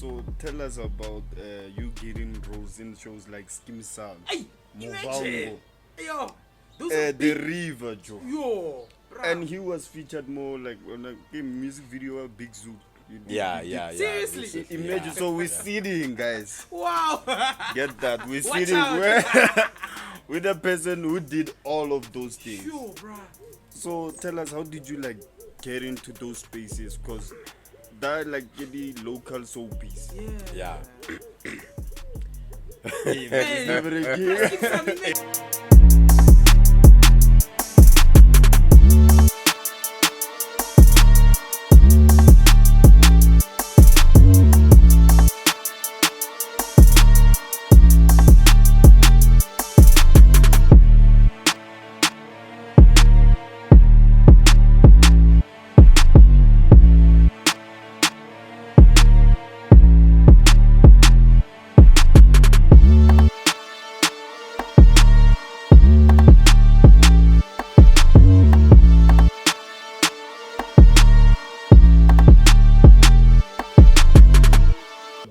So tell us about you getting roles in shows like Skeem, Hey, Muvhango, imagine. Yo, those are The big. River, Joe. Yo, bruh. And he was featured more like on a music video, Big Zoo. Yeah. Seriously? Recently, Imagine, yeah. so we're sitting, guys. Wow. Get that? We're Watch sitting out. with a person who did all of those things. Yo, bruh. So tell us, how did you like get into those spaces? Cause that like the local soapies. Yeah. Hey, never again. Let's keep coming, man.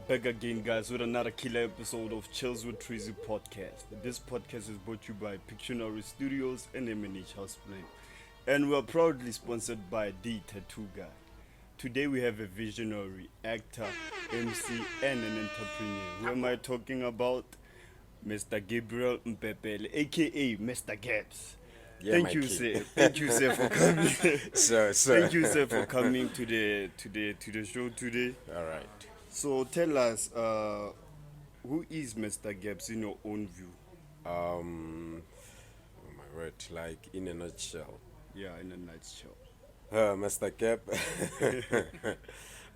Back again, guys, with another killer episode of Chillz With Treazy podcast. This podcast is brought to you by Pictunaries Studios and MNH Houseplan, and we're proudly sponsored by The Tattoo Guy. Today we have a visionary, actor, MC, and an entrepreneur. Who am I talking about? Mr. Gabriel Mpepele, aka Mr. Gabs. Yeah, Thank my you, king. sir. Thank you, sir, for coming. So. Thank you, sir, for coming to the show today. All right. So tell us, who is Mr. Gabs in your own view? Oh my word, like in a nutshell. Yeah, in a nutshell. Mr. Cap.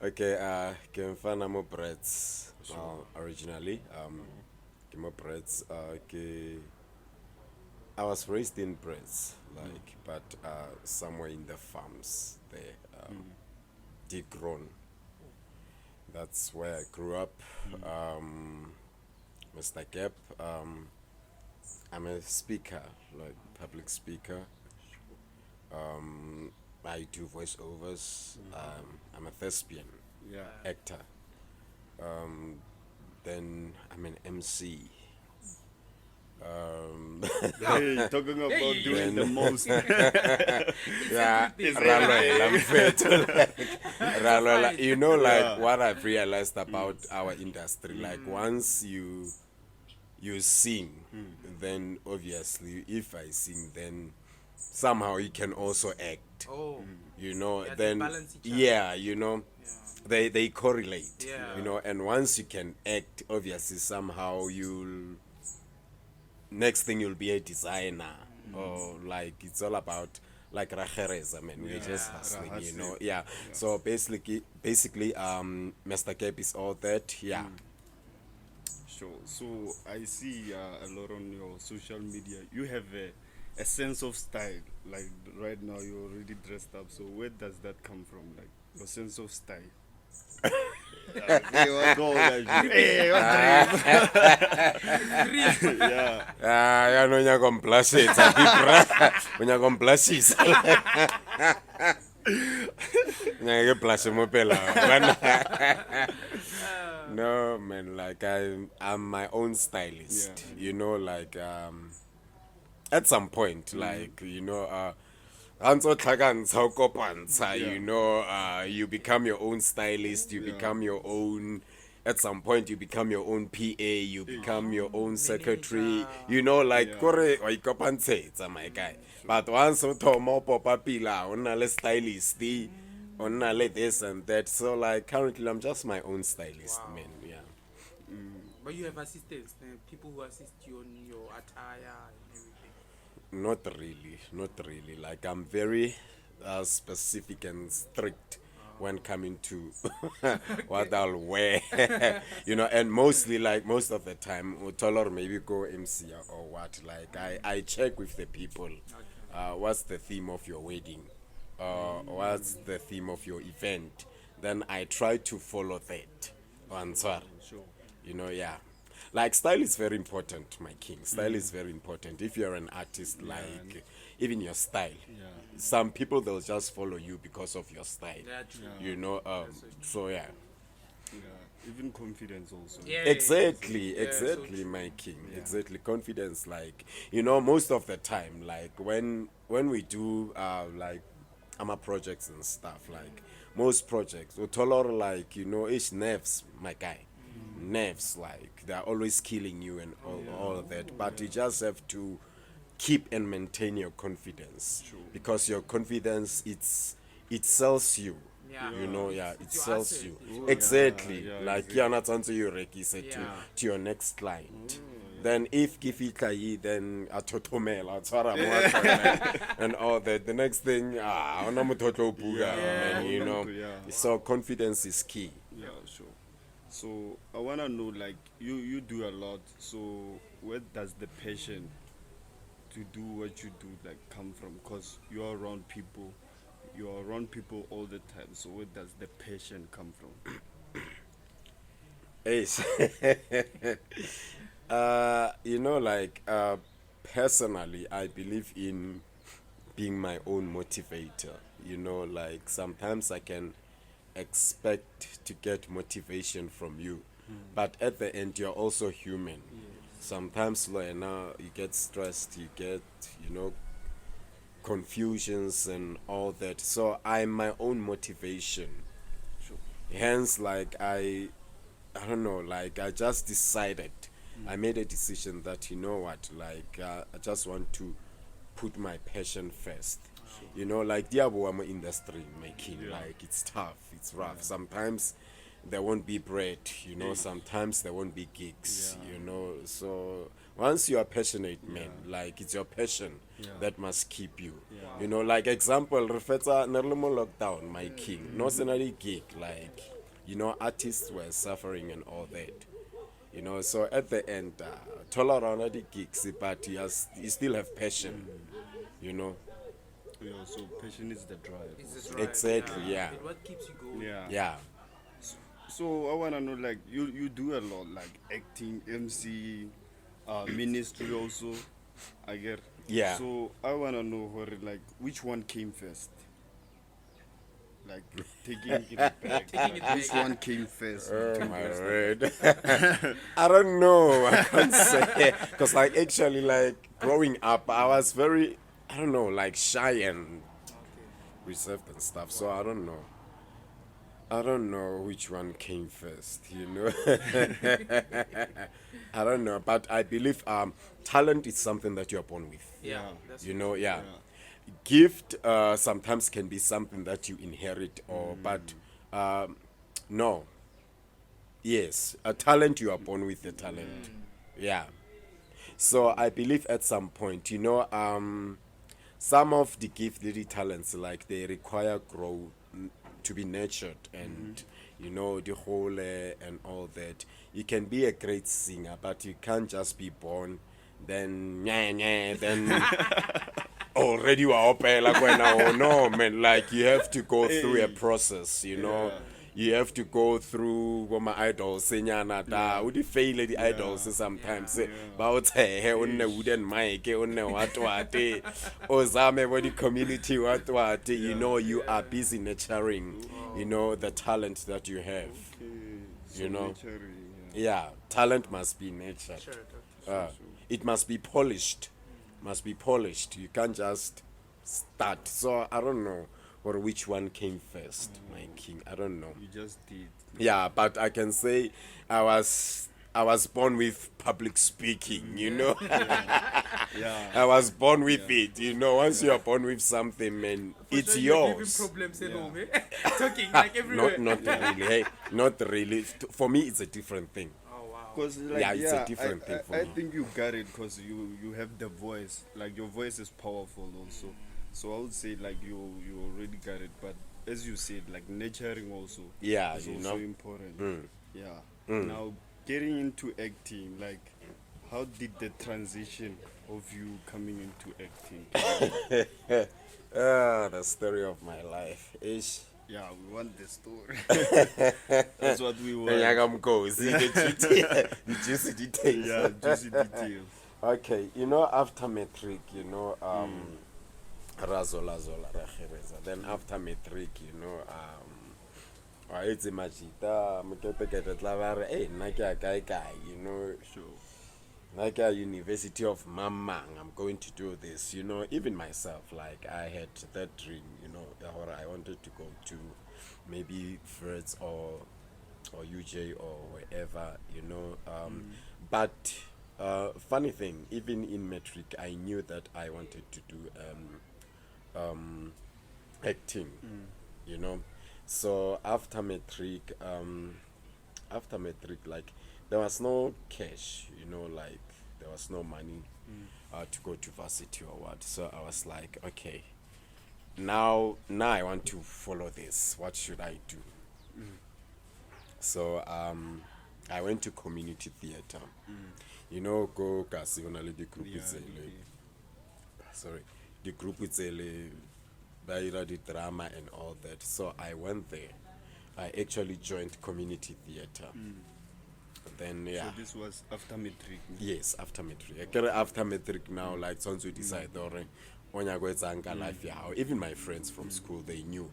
Okay, came from Brits originally. Came Brits. I was raised in Brits, like, but somewhere in the farms there, did grown. That's where I grew up. Mr. Cap. I'm a speaker, like public speaker. I do voiceovers. I'm a thespian Yeah. actor. Then I'm an MC. Hey, talking about Hey. doing the most. Yeah, It's Ralola, I'm fit. Ralola, you know, like Yeah. what I've realized about our industry, like once you sing, then obviously if I sing, then somehow you can also act. Oh. You know, Yeah, they then balance each other. yeah, you know, they correlate. Yeah. You know, and once you can act, obviously somehow you'll next thing you'll be a designer or like it's all about like racheres. I mean, we're just hustling, you know. Yeah. So basically, Mr. Cap is all that. Yeah. Sure. So I see a lot on your social media. You have a sense of style. Like right now, you're already dressed up. So where does that come from? Like your sense of style. Hey, what go, guys? Hey, what dream? Yeah. Ya no nya complacita, nya complacisa. Nya ke place mo pela. No man, like I'm my own stylist. Yeah. You know, like at some point, like you know, you know, you become your own stylist, you become your own, at some point you become your own PA, you become your own secretary, you know, like kore wa ikopantshetsa, my guy. But once o thoma popa pila o nna le stylist, o nna le this and that, so like currently I'm just my own stylist. Wow. Man, yeah. But you have assistants, people who assist you on your attire and everything. Not really. Like I'm very specific and strict when coming to what I'll wear, you know. And mostly, like most of the time, or maybe go MC or what. Like I check with the people, what's the theme of your wedding, what's the theme of your event. Then I try to follow that. Answer, you know, yeah. Like style is very important, my king. Style is very important. If you're an artist, like even your style. Some people they'll just follow you because of your style. Yeah, true. You know. So yeah. even confidence also. Yeah. Exactly, Yeah, exactly, so true. my king. Exactly, confidence. Like, most of the time, like when we do like our projects and stuff, like most projects, we tolerate like it's nerves, my guy. Nerves, like they're always killing you and all of that. But you just have to keep and maintain your confidence because your confidence it sells you. Yeah. It It's your sells asset. you. It's your Exactly. yeah, Like exactly. you're not onto you rekise Yeah. to your next client. Then if Kifika then atotomela atwara and all that, the next thing onamutotlo buga, man, Yeah. So confidence is key. Yeah, sure. So I wanna know, like, you do a lot. So where does the passion to do what you do like come from? Cause you're around people, all the time. So where does the passion come from? Ace. Personally, I believe in being my own motivator. Like sometimes I can expect to get motivation from you, but at the end, you're also human. Sometimes, you get stressed, you get, confusions and all that. So I'm my own motivation. Hence, like I don't know, like I just decided, I made a decision that what, like I just want to put my passion first. Like Diabo, I'm industry making, like it's tough, it's rough. Sometimes there won't be bread, sometimes there won't be gigs, So once you are passionate, man, like it's your passion that must keep you. Like example, Refeta Nerlemo lockdown, my king, no scenario gig, like artists were suffering and all that. So at the end, tolerant the gigs, but you still have passion, you know. Yeah, so passion is the drive. It's just right. Exactly, yeah. It's what keeps you going. Yeah. Yeah. So I wanna know, like, you do a lot, like acting, MC, ministry also. I get. Yeah. So I wanna know, like, which one came first? Like taking it back. Taking it Like, which back. one came first? Oh between my those word. I don't know. I can't say. Because, like, actually, like, growing up, I was very, I don't know, like, shy and reserved and stuff. So I don't know. I don't know which one came first, I don't know. But I believe talent is something that you're born with. Yeah. That's Yeah. Gift sometimes can be something that you inherit but no. Yes, a talent, you are born with the talent. Yeah. So I believe at some point, some of the gifted talents, like they require grow to be nurtured and the whole and all that. You can be a great singer, but you can't just be born then then already you are like when no man, like you have to go through a process, you have to go through what my idols senyana da would you fail the idols sometimes about hey on the wooden mic on what ozame what the community what you are busy nurturing the talent that you have. So nurturing, Yeah, talent must be nurtured. Sure. It must be polished. You can't just start. So I don't know which one came first, my king. I don't know. You just did. Yeah, but I can say I was born with public speaking, Yeah. I was born with it, Once you are born with something, man, it's yours. Problems at home, eh? Talking like everywhere. Not really. Hey, not really. For me, it's a different thing. Oh wow. Cause like, Yeah, it's a different thing for I me. think you got it because you have the voice. Like your voice is powerful also. So I would say like you already got it. But as you said, like nurturing also Yeah, is you also know. important. Yeah. Now getting into acting, like how did the transition of you coming into acting? The story of my life. Ish. Yeah, we want the story. That's what we want. The juicy details. Yeah, juicy details. Okay, after matric, Razola Zola Rajereza. Then after matric, It's imagita mokete tla ba re hey nna ke a kae, you know, Sure. like a University of Mamang, I'm going to do this, you know. Even myself, like I had that dream, you know, or I wanted to go to maybe Brits or UJ or wherever, you know. But funny thing, even in metric, I knew that I wanted to do acting, you know. So after metric, like there was no cash, you know, like there was no money to go to varsity or what. So I was like, okay, now I want to follow this. What should I do? So I went to community theater. You know, go kasi onale the group sorry, the group itsele baira the drama and all that. So I went there. I actually joined community theater. Then yeah. So this was after matric. Yes, after matric. After matric now, like once we decide or life yeah. Even my friends from school they knew.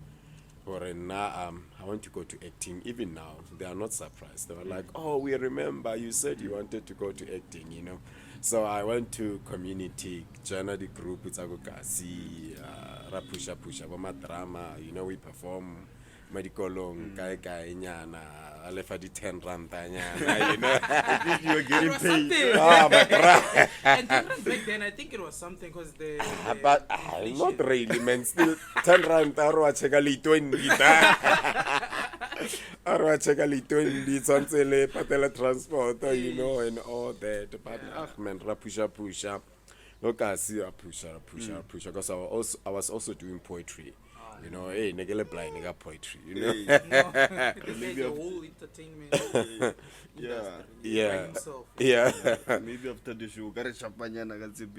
Or now I want to go to acting. Even now, they are not surprised. They were like, "Oh, we remember you said you wanted to go to acting," you know. So I went to community, joined the group. It's a kasi, rapusha bama drama. You know, we perform medical long, kai nyana, alefa di 10 rand nyana. You know, You were getting paid. oh my god. And then back then, I think it was something because But not really, man. Still 10 rand. Arwa cheka li 20. Arwa cheka li 20. Sonsele patela transport, you know, and all that. But man, pusha. Look, I see a pusher. Because I was also doing poetry. You know, hey, negele blind, nigga poetry. You know. maybe the whole entertainment. Yeah. Himself. Yeah. Maybe after the show, got a champagne and I got some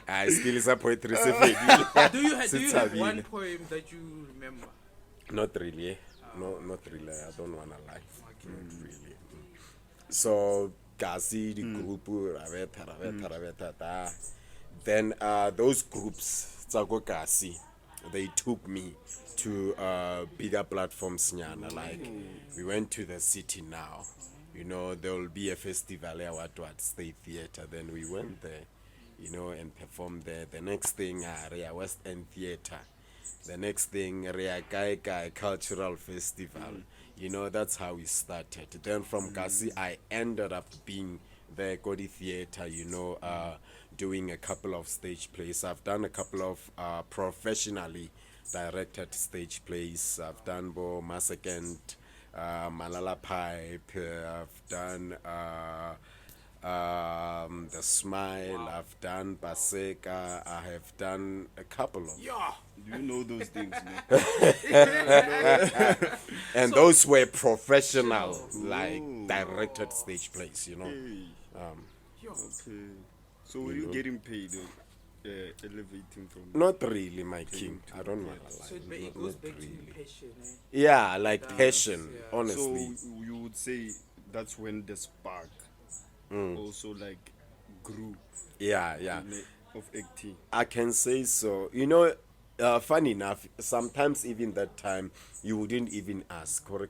I still is a poetry. Do you have one poem that you remember? Not really. Not really. I don't wanna lie. Not really. So, Gazi, the group, Raveta. Then those groups, Tsago Gazi, they took me to bigger platforms. Like we went to the city now. You know, there will be a festival at what State Theater. Then we went there, you know, and performed there. The next thing, Area West End Theater. The next thing, Ria Kai Cultural Festival. You know, that's how we started. Then from Kasi, I ended up being the Godi Theater, you know, doing a couple of stage plays. I've done a couple of professionally directed stage plays. I've done Bo Massacant, Malala Pipe. I've done The Smile. I've done Baseka. I have done a couple of. Yeah. Do you know those things, man? And those were professional, like directed stage plays, you know. Okay. So were you getting paid elevating from? Not really, my king. I don't know. So it goes back to passion, eh? Yeah, like passion, honestly. So you would say that's when the spark also like grew Yeah. of acting. I can say so. You know, funny enough, sometimes even that time you wouldn't even ask or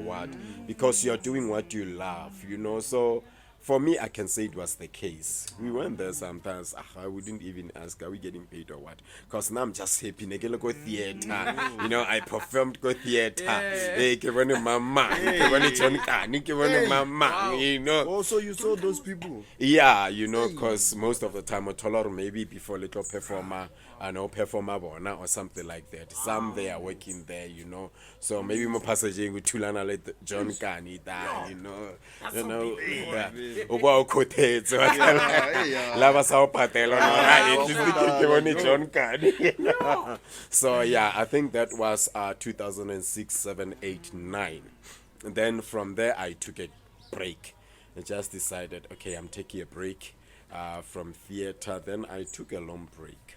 what, because you're doing what you love, you know. So for me, I can say it was the case. We went there sometimes. I wouldn't even ask, are we getting paid or what? Because now I'm just happy. Negele go theater. You know, I performed go theater. Hey, mama. Mama. You know. Also, you saw those people. Yeah, you know, because most of the time, a taller maybe before little performer, performer or something like that. Some they are working there, you know. So maybe more passages with Tulana let John Kani die, you know. Yeah. Uba ukhotethe lava sawuphatela John Kani. So yeah, I think that was 2006, 7, 8, 9. And then from there I took a break. I just decided, okay, I'm taking a break from theater. Then I took a long break.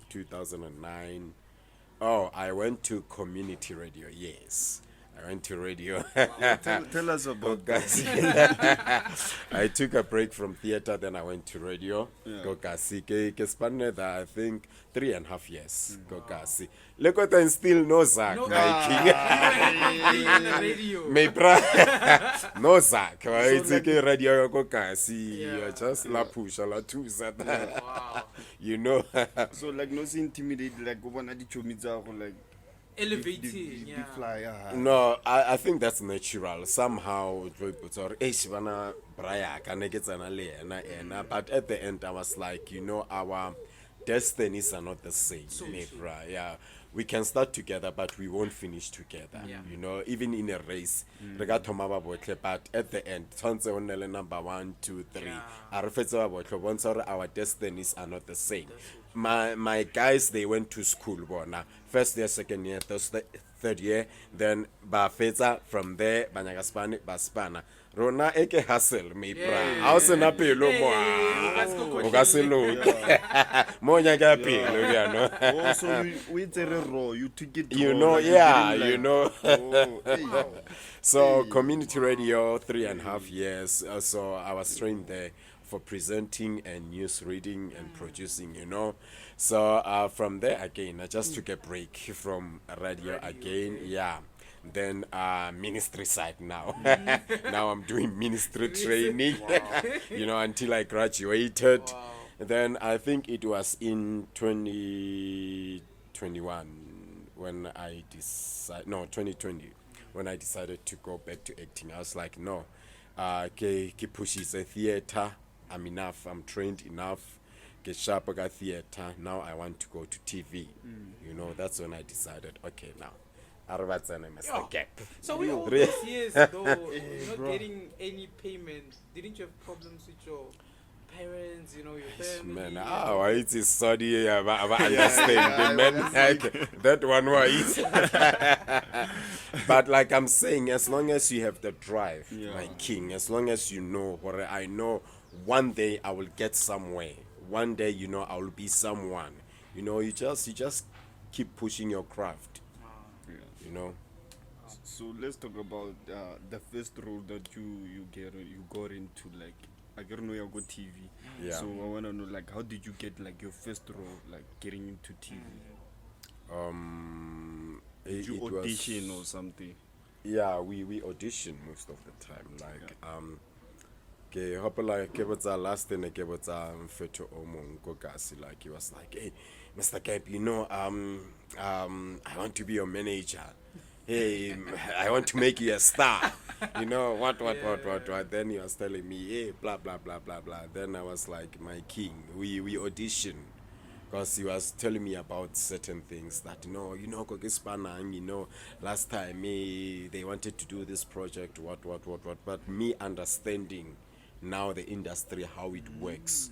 2009. Oh, I went to community radio. Yes, I went to radio. Tell us about Guys, I took a break from theater, then I went to radio. Go kasi ke span there, I think 3.5 years. Go kasi. Look what I still no Zach, No, my king. on the radio. My bra, no Zach. It's like- like radio go kasi. Yeah. You're just la push la two Wow. You know. so like no se intimidate like go bona di chomi tsa go like Elevating, di yeah. fly No, I think that's natural. Somehow, but at the end, I was like, you know, our destinies are not the same. So Nebra, yeah. We can start together, but we won't finish together. Yeah. You know, even in a race. But at the end, number 1, 2, 3. Yeah. Our destinies are not the same. My guys, they went to school. First year, second year, third year, then Bafeta from there, Banagaspani, Baspana. Rona eke hustle, me bra. House na pelo mo. O ka se lo. Mo nya ga pelo ya no. oh so we raw you took it You raw, know, like, yeah, didn't, like- you know. oh, hey. So community radio, 3.5 years. So I was trained there for presenting and news reading and producing, you know. So from there again, I just took a break from radio again. Yeah. Then ministry side now. Now I'm doing ministry training, you know, until I graduated. Wow. Then I think it was in 2021 when I decided, no, 2020, when I decided to go back to acting. I was like, no, ke pushes a theater. I'm enough. I'm trained enough. Get sharp about theater. Now I want to go to TV. You know, that's when I decided, okay, now. Mr. Gap. So we all Re- these years though, not getting any payment. Didn't you have problems with your parents? You know, your family. Man, why it is sorry, I understand. Man, like, that one was. But like I'm saying, as long as you have the drive, my king, as long as you know, what I know, one day I will get somewhere. One day, you know, I will be someone. You know, you just keep pushing your craft. You know. So let's talk about the first role that you got into, like I don't know you go TV. Yeah. So I wanna know like how did you get like your first role, like getting into TV? Did you It audition was, or something? yeah, we audition most of the time. Like ke hopola ke botsa last thing ke botsa mfetho o mong ko kasi, like he was like, hey Mr. Gap, you know, I want to be your manager. Hey, I want to make you a star. You know, what. Then he was telling me, hey, blah, blah, blah, blah, blah. Then I was like, my king, we audition. Because he was telling me about certain things that, you know, Kokispanang, you know, last time they wanted to do this project, what. But me understanding now the industry, how it works.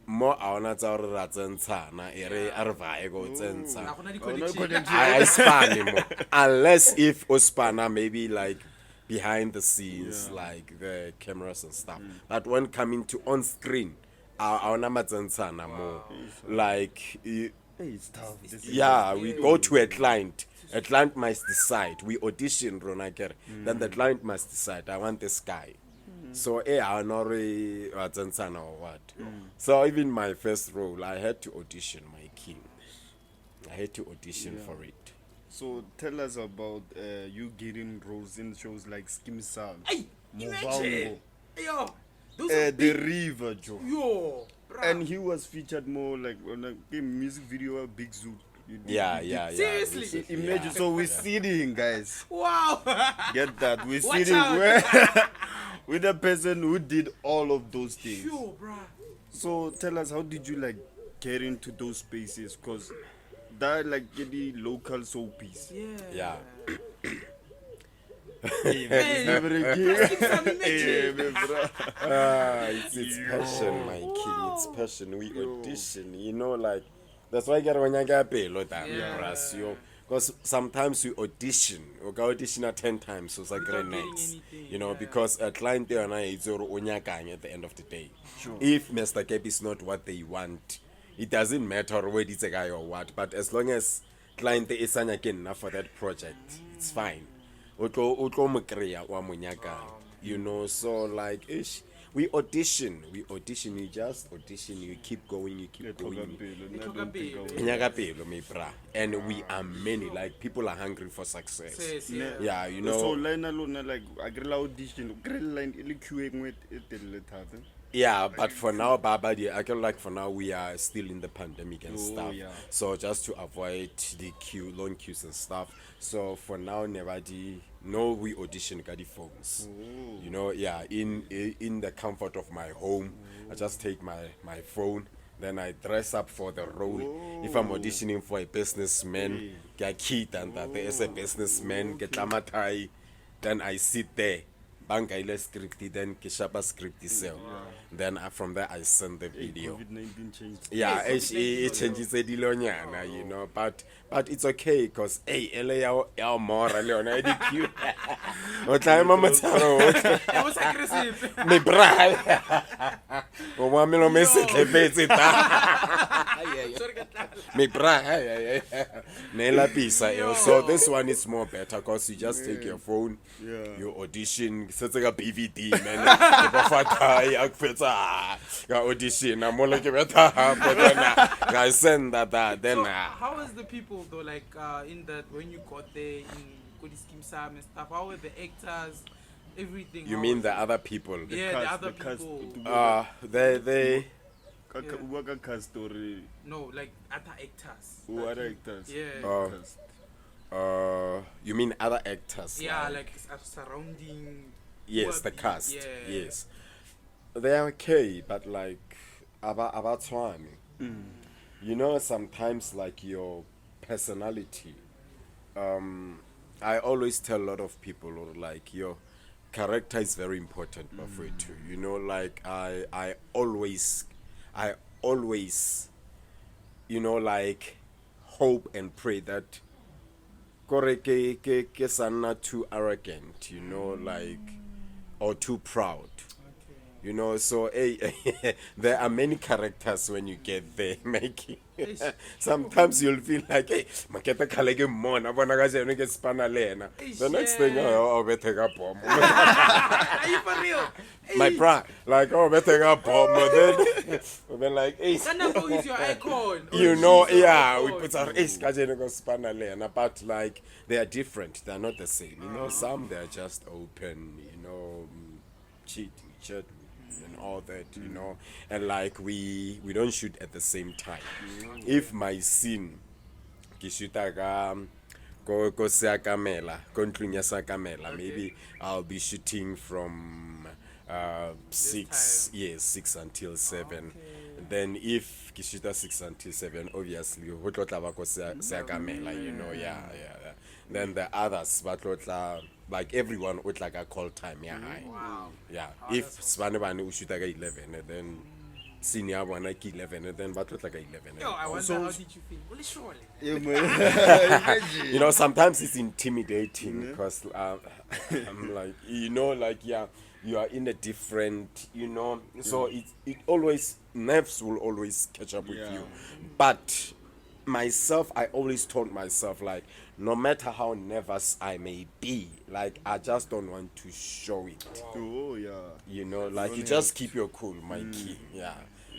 More aona tsa re ra tsentshana ere a re va e go tsentsa Nah, go na di Oh, no connection. I span mo unless if ospana maybe like behind the scenes, like the cameras and stuff, but when coming to on screen aona matsentsana mo like Hey, it's tough. This is- yeah, we go to a client must decide, we audition Ronakere, then the client must decide, I want this guy. So I know or what. So even my first role, I had to audition, my king. I had to audition for it. So tell us about you getting roles in shows like Skeem Saam, Hey, Muvhango, imagine. Yo, those are The big. River, Joe. Yo, bruh. And he was featured more like on a music video, Big Zoo. You did- Yeah, you yeah, did- yeah. Seriously? this is- Imagine, yeah. so we're sitting, guys. Wow. Get that? We're Watch sitting out. where with a person who did all of those things. Yo, bruh. So tell us, how did you like get into those spaces? Cause that like the local soapies. Yeah. Yeah. Hey, Man, never again. let's keep some Hey, imagine. man, bro. It's passion, my king. It's passion. We audition, you know, like that's why I get when I get paid, because sometimes we audition, we go audition 10 times, so it's like Without great getting nights, anything, you know, yeah. because a client there and I is onyakang at the end of the day. If Mr. Cap is not what they want, it doesn't matter whether it's a guy or what, but as long as client is enough for that project, it's fine. o tlo mo kreya wa mo nyakang, you know. So like ish, we audition, you just audition, you keep going, you keep going. Nyaka pelo, me bra. And we are many, like people are hungry for success. Yes, yeah. Yeah, you So know. line alone, like I get audition, line queuing with it. Yeah, but for now, Baba, I feel like for now we are still in the pandemic and stuff. Yeah. So just to avoid the long queues and stuff. So for now, nobody, no, we audition got the phones. You know, yeah, in the comfort of my home, I just take my phone. Then I dress up for the role. If I'm auditioning for a businessman, get kid and that there is a businessman, get lamatai, then I sit there. Banka ile script, then kishapa script itself. Then from there I send the video. COVID-19 changed. Yeah, it changes the dilonyana, you know, but it's okay because hey, ele ya more leona edq. O tla mama tsaro. It was aggressive. Me bra. O wa me lo me se tlebetse ta. Me bra. Nela pisa. So this one is more better because you just take your phone, you audition, setse ka BVD man. Go fata ya kfetsa ga audition. I'm more like better but then I send that then So how was the people though, like in that when you got there in Kodi Skeem Saam and stuff? How were the actors, everything? You How mean was the it? other people? Yeah, the other people. They Cast story. No, like other actors. Who other actors? Yeah. Cast. you mean other actors? Yeah, like surrounding. Yes, the who are- cast. Yeah. Yes, they are okay, but like about one, you know, sometimes like your personality. I always tell a lot of people, or like your character is very important for it too. You know, like I always, you know, like hope and pray that kore ke sa nna too arrogant, you know, like or too proud. You know, so hey, there are many characters when you get there, making. Sometimes you'll feel like, hey, maketa kalege mona, bona ga jeno ke spana lena. The next thing, oh, better ga bomb. Are you for real? My pride, like, oh, better ga bomb. Then like, hey, Sanabo is your icon. you know, She's your yeah, we icon. put our ace kajeno go spana lena, but like they are different. They are not the same. You know, some they are just open. You know, cheating, and all that, you know, and like we don't shoot at the same time. If my scene ke shoota ka ko seakamela ko ntlong ya seakamela, maybe I'll be shooting from 6 until 7. Then if ke shoota 6 until 7, obviously ho tlo tla ba ko seakamela, you know, yeah. Then the others ba tlo tla, like everyone would like a call time, Wow. yeah. If Spanabani we shoot like 11, and then senior one like 11, and then but like 11. Yo, I wonder how did you feel? Well, surely. Yeah, man. You know, sometimes it's intimidating because I'm like, you know, like yeah, you are in a different, you know, so it always nerves will always catch up with you, but myself, I always told myself like, no matter how nervous I may be, like I just don't want to show it. Oh yeah. You know, like you just keep your cool, my king. Yeah.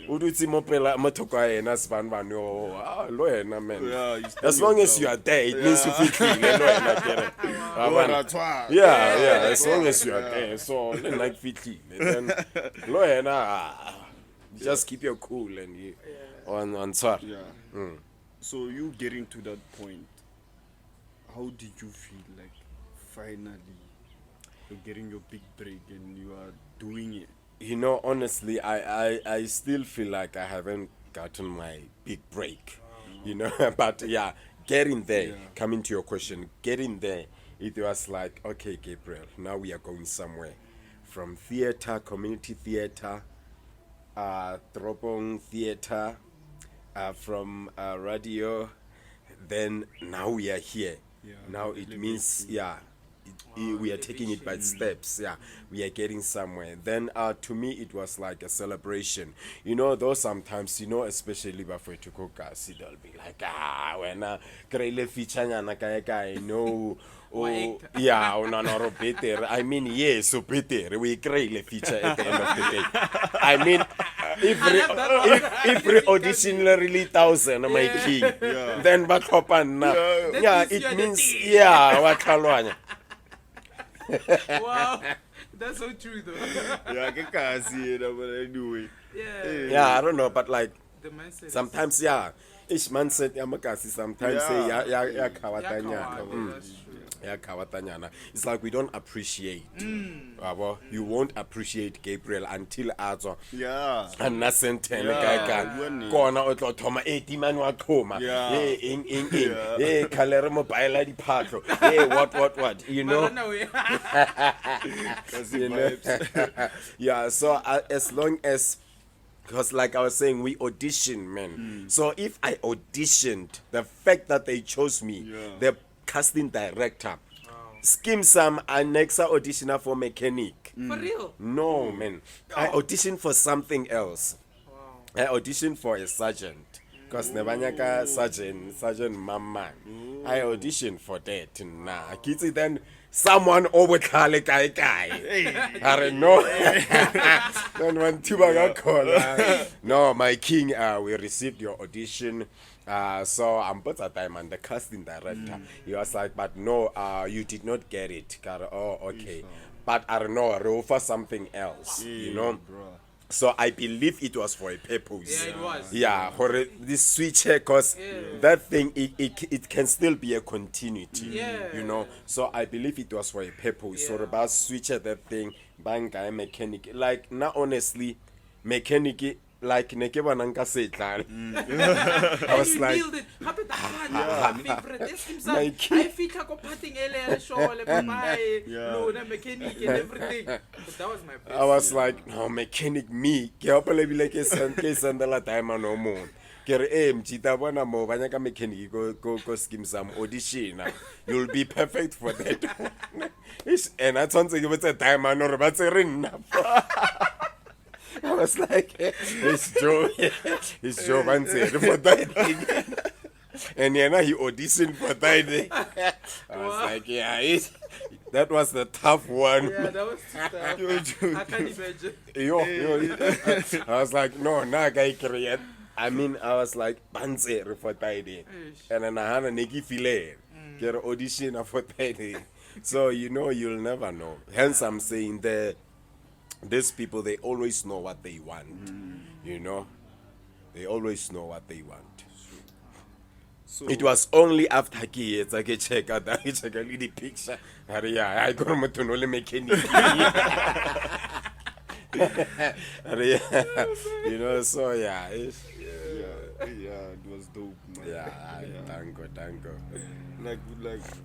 Udutsi mopela motoka ena spanban yo. Lo ena man. Yeah, As long as you are there, it means you feel clean. Lo ena kere. Yeah. As long as you are there, so like feel clean. And then lo ena, just keep your cool and you on sorry. Yeah. So you getting to that point, how did you feel like finally you're getting your big break and you are doing it? You know, honestly, I still feel like I haven't gotten my big break. You know, but yeah, getting there, coming to your question, getting there, it was like, okay, Gabriel, now we are going somewhere. From theater, community theater, Tropong theater, from radio, then now we are here. Now it means, we are taking it by steps. Yeah, we are getting somewhere. Then to me it was like a celebration. You know, though sometimes, you know, especially before to cook, they'll be like, when kreile feature nyana kae kae, no. Oh, yeah, no, better. I mean, yes, so better. We create a feature at the end of the day. I mean, if we audition really 1,000, my king, then back up and yeah, it means, yeah, what kalwanya. Wow, that's so true though. Yeah, I can't see it, but anyway. Yeah, I don't know, but like, The mindset sometimes, yeah, each man said, Yamakasi, sometimes say, yeah, kawatanya. that's true. It's like we don't appreciate. You won't appreciate Gabriel until azo. Yeah. And nothing Kona otoma 80 man wa koma. Kalere mobile di patro. What? You know? That's the vibes. Yeah, so as long as, because like I was saying, we audition, man. So if I auditioned, the fact that they chose me, the casting director, Skeem Sam, and next auditioner for mechanic. For real? No, man. I auditioned for something else. Wow. I auditioned for a sergeant. Because Nebanyaka Sergeant Mama. I auditioned for that. Nah, Kitty then someone over Kale Kai Kai. I don't know. Then when Tibaga called. No, my king, we received your audition. So I'm put a time and the casting director. He was like, but no, you did not get it. Oh, okay. But I don't know, roll for something else. You know? So I believe it was for a purpose. Yeah, it was. Yeah, for this switch here, because that thing, it can still be a continuity. Yeah. You know? So I believe it was for a purpose. So about switch that thing, bang guy mechanic. Like, not honestly, mechanic, like nekeba nanka setla. I was like, I feature parting no, the mechanic and everything. But that was my best. I was like, no, mechanic me. Ke opele bile ke sandala time no more. Kere mchita bona mo banya ka mechanic go scheme some audition. You'll be perfect for that. And I told you it's a time I know about I was like, it's Joe Manser for that thing. And yeah, he auditioned for that thing. I was like, yeah, that was the tough one. Yeah, that was tough. I can't imagine. I was like, no, nah, guy create. I mean, I was like, Manser for that thing. And then I had a niggy filet. Get an audition for that thing. So, you know, you'll never know. Hence, I'm saying that these people, they always know what they want. You know? They always know what they want. So it was only after kids I could check out that check a little picture. Yeah, I got to know the mechanic. You know, so yeah, it was dope, man. Yeah, thank God. Like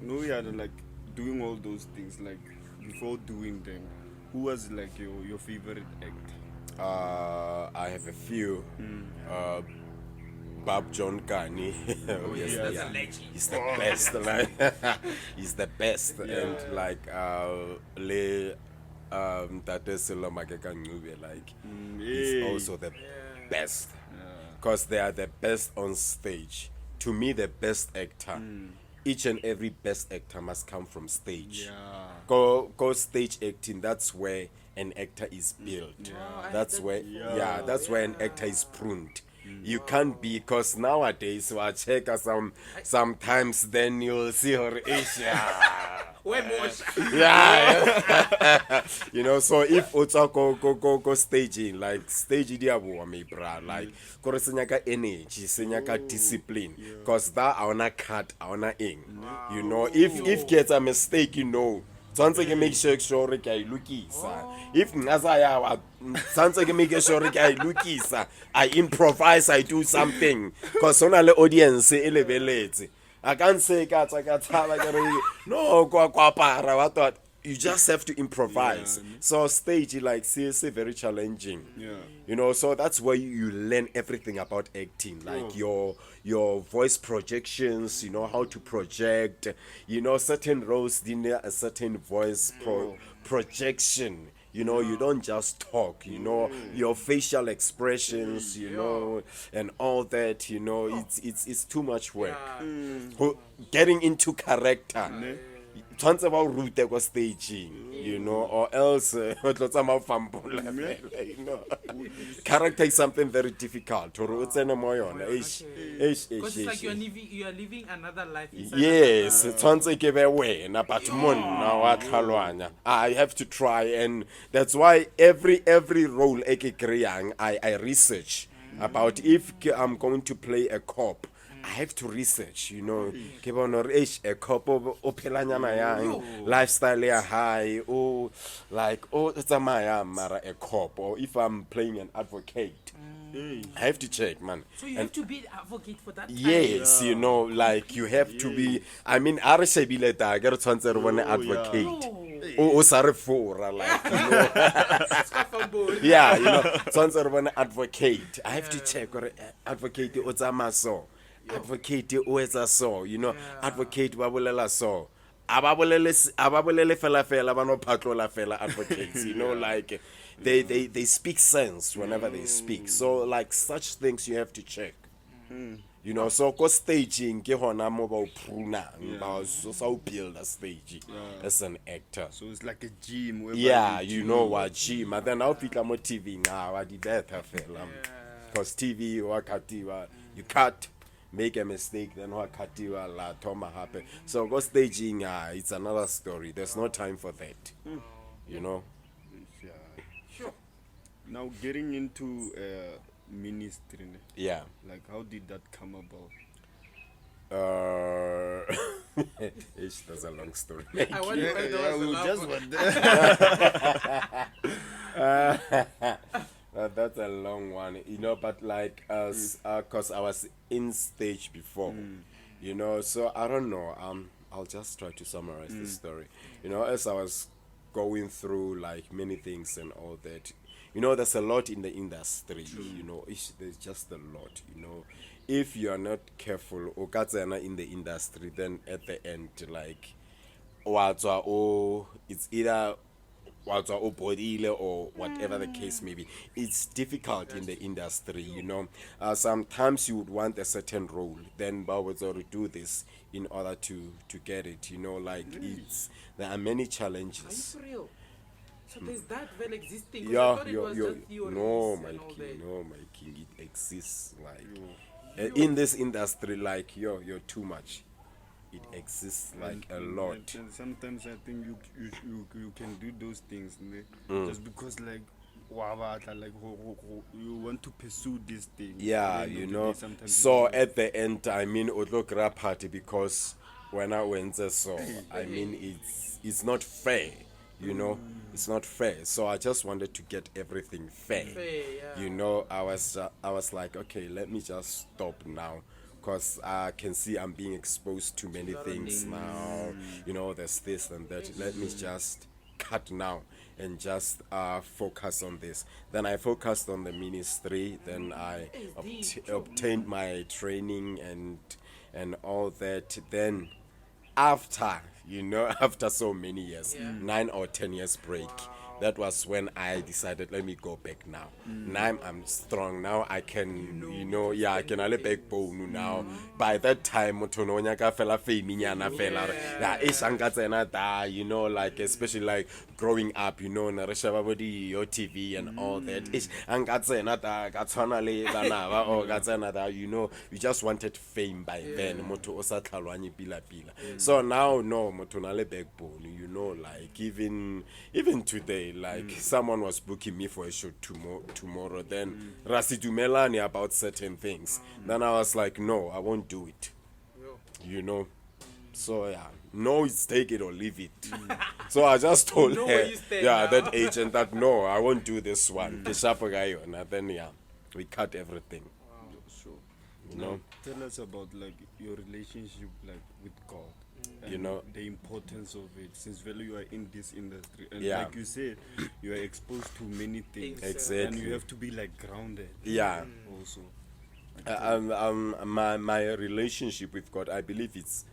no, like doing all those things, like before doing them, who was like your favorite act? I have a few. Bob John Carney. Yes, that's a legend. He's the best. Like, he's the best. And like Tate Silo Makeka Ngube, like he's also the best. Because they are the best on stage. To me, the best actor. Each and every best actor must come from stage. Go stage acting. That's where an actor is built. That's where that's where an actor is pruned. You can't be, because nowadays so I check sometimes then you'll see her Asia. You know, so if go staging, like stage diabo me bra, like go senyaka energy, senyaka discipline, because that I wanna cut, I wanna ing. You know, if gets a mistake, you know, Sanse ke make sure ke a ilukisa. If ngazaya sanse ke make sure ke a ilukisa, I improvise, I do something, because ona le audience e lebeletse. I can't say ka tsaba ke re no kwa para wa thought you just have to improvise. Yeah. So stage like seriously very challenging. Yeah. You know, so that's where you learn everything about acting, like your voice projections, you know, how to project, you know, certain roles need a certain voice projection. You know, you don't just talk, you know, your facial expressions, you know, and all that, you know, it's too much work. Getting into character. Tshwantse ba o rute ko staging, you know, or else o tlo tsamaya o fambola fela, you know. Character is something very difficult. Hore o tsene mo yona. Because it's like you are living another life inside. Yes, tshwantse ke be wena, but monna wa tlhalwanya. I have to try, and that's why every role e ke kreyang, I research about if I'm going to play a cop. I have to research, you know. Ke bona hore a cop o phelanyana yang, lifestyle ya high, or like tsamaya mara a cop, or if I'm playing an advocate. I have to check, man. So you have to be an advocate for that. Yes, you know, like you have to be. I mean, a re shebile ta ke re tshwantse re bone advocate. O sa re fora, like, you know. Yeah, you know, tshwantse re bone advocate. I have to check gore advocate o tsama so. Advocate o etsa so, you know. Advocate ba bolela so. Aba bolele fela ba no phatlola fela advocates, you know, like they speak sense whenever they speak. So like such things you have to check. You know, so go staging ke hona mo ba o prunang ba so build a stage as an actor. So it's like a gym where You know what gym, and then now fitla mo TV now I did that fela. Because TV wakati you cut, make a mistake, then wakati la toma happen. So go staging, it's another story. There's no time for that. You know. Sure. Now getting into ministry, Yeah. like how did that come about? That's a long story. I wonder why there was a just laugh. That's a long one, you know, but like as cause I was in stage before, you know, so I don't know. I'll just try to summarize the story. You know, as I was going through like many things and all that, you know, there's a lot in the industry. You know, there's just a lot. You know, if you are not careful, or in the industry, then at the end, like, it's either or whatever the case may be. It's difficult in the industry, you know. Sometimes you would want a certain role, then to do this in order to get it, you know, like there are many Are you challenges. for real? So there's that well existing. 'Cause I Yeah, thought it was just theories no, and my all king, that. no, my king, it exists, like, in this industry, like, you're too much. It exists like a lot. And sometimes I think you can do those things just because like you want to pursue this thing. Yeah, you know. So at the end, I mean, Odlokra party, because when I went so, I mean, it's not fair, you know. It's not fair. So I just wanted to get everything fair. You know, I was like, okay, let me just stop now. Because I can see I'm being exposed to many things now. You know, there's this and that. Let me just cut now and just focus on this. Then I focused on the ministry. Then I obtained my training and all that. Then after, you know, after so many years, 9 or 10 years break, that was when I decided, let me go back now. Now I'm strong. Now I can, you know, I can only backbone now. By that time, you know, like, especially like growing up, you know, your TV and all that. You know, we just wanted fame by then. So now, no, backbone, you know, like even today, like someone was booking me for a show tomorrow, then Rasi Dumelani about certain things. Then I was like, no, I won't do it. You know. So yeah, no, it's take it or leave it. So I just told her, that agent, that no, I won't do this one. And then we cut everything. Sure. You know. Tell us about like your relationship like with God. you know. the importance of it, since value you are in this industry, and Yeah. like you said, you are exposed to many things, Exactly. and you have to be like grounded. Yeah. Also, My relationship with God, I believe it's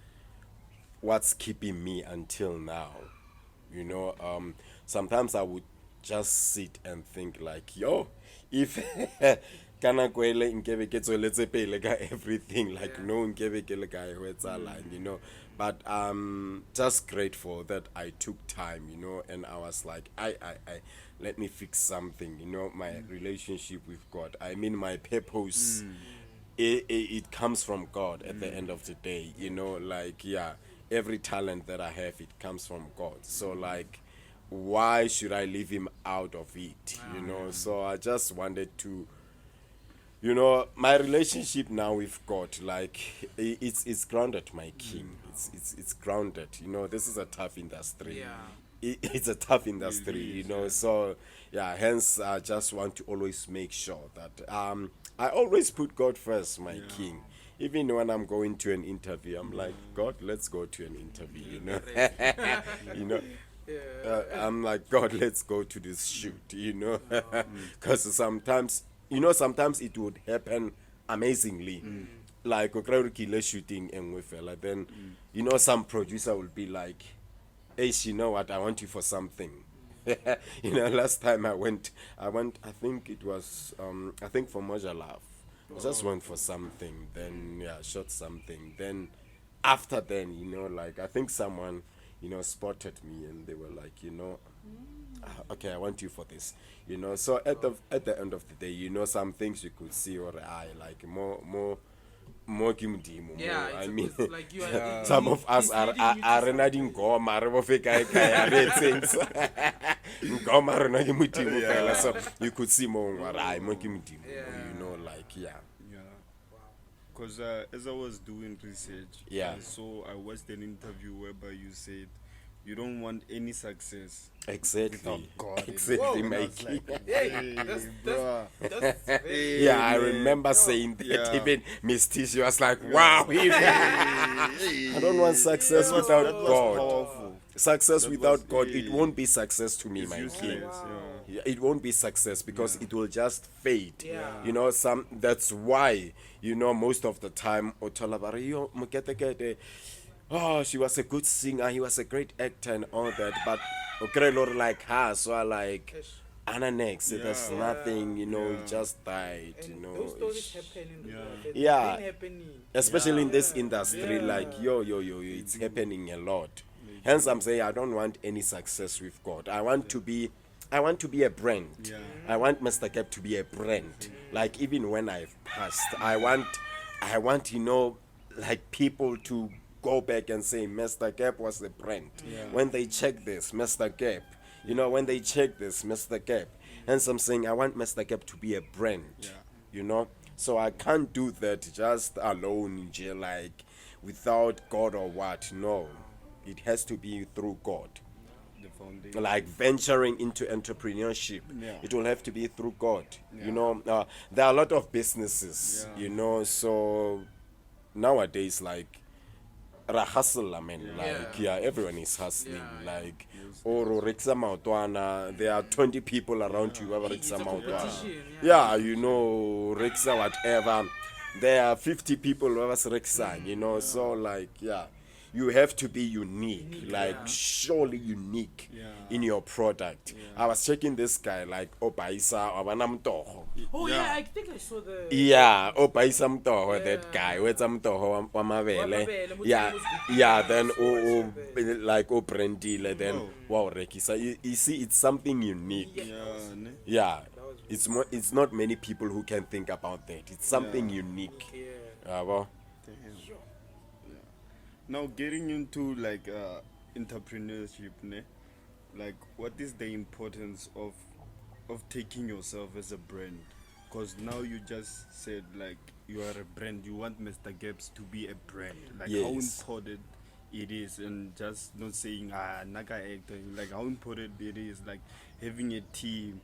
what's keeping me until now. You know, sometimes I would just sit and think like, yo, if kana kwele nkebe ke tsweletse pele ka everything, like no nkebe ke le ka ho etsahalang, you know. But just grateful that I took time, you know, and I was like, I let me fix something, you know, my relationship with God. I mean, my purpose, it comes from God at the end of the day, you know, like, yeah, every talent that I have, it comes from God. So, like, why should I leave him out of it, you know? So I just wanted to, you know, my relationship now with God, like, it's grounded, my king. It's grounded, you know. This is a tough industry. It's a tough industry, you know. So yeah, hence I just want to always make sure that I always put God first, my king. Even when I'm going to an interview, I'm like, God, let's go to an interview, you know. You know. I'm like, God, let's go to this shoot, you know. Because sometimes, you know, sometimes it would happen amazingly. Like, okay, shooting and with like then, you know, some producer will be like, hey, you know what, I want you for something. You know, last time I went, I think it was, I think for Moja Love. I just went for something, then, yeah, shot something. Then, after then, you know, like, I think someone, you know, spotted me and they were like, you know, okay, I want you for this, you know. So at the end of the day, you know, some things you could see or I like more kimdimo. Yeah, I it's mean, like you are, some of us are renading goma re bo feka ka re things goma rena ke modimo fela, so you could see more wa I mo kimdimo, you know, like, yeah. because as I was doing research, Yeah. I watched an interview whereby you said you don't want any success Exactly. without God. Exactly, And I my was like, king. hey, bruh. that's very, Yeah, I man. remember saying that. Yeah. Even Miss T, she was like, wow. I don't want success without That was God. powerful. Success That without was- God, it won't be success to me, It's my useless. king. Yeah. Yeah, it won't be success because it will just fade. Yeah. You know, that's why, you know, most of the time othola ba re, "Yo, Mokete-kete, oh, she was a good singer, he was a great actor and all that," but okay, Lord, like her, so I like Anna next, there's Yeah. nothing, you know, Yeah. he just died, you and know. those stories happen in real life. Yeah. They've been happening. Especially in this Yeah. industry, Yeah. like yo, it's happening a lot. Hence, I'm saying I don't want any success with God. I want to be a brand. Yeah. I want Mr. Cap to be a brand. Like even when I've passed, I want, you know, like people to go back and say Mr. Cap was a brand. When they check this, Mr. Cap, you know, when they check this, Mr. Cap. Hence, I'm saying I want Mr. Cap to be a brand. You know. So I can't do that just alone, like without God or what. No, it has to be through God. The foundation. Like venturing into entrepreneurship, it will have to be through God. You know, there are a lot of businesses, you know, so nowadays, like, ra hustle, I mean, like, everyone is hustling, like, or rekisa maotwana, there are 20 people around you who have rekisa maotwana. competition, Yeah, you know, rekisa whatever, there are 50 people who have rekisa, you know, so like, yeah, you have to be unique, like surely unique in your product. I was checking this guy, like Opaisa Obanamtoho. Oh yeah, I think I saw the. Yeah, Opaisa Mtoho, that guy. Where's Mtoho Wamavele? Yeah, then like Oprendile, then wow, Rekisa. You see, it's something unique. Yeah, it's not many people who can think about that. It's something unique. Well. Now getting into like entrepreneurship, ne? Like what is the importance of taking yourself as a brand? Because now you just said like you are a brand. You want Mr. Gabs to be a brand. Like how important it is, and just not saying naga actor. Like how important it is, like having a team,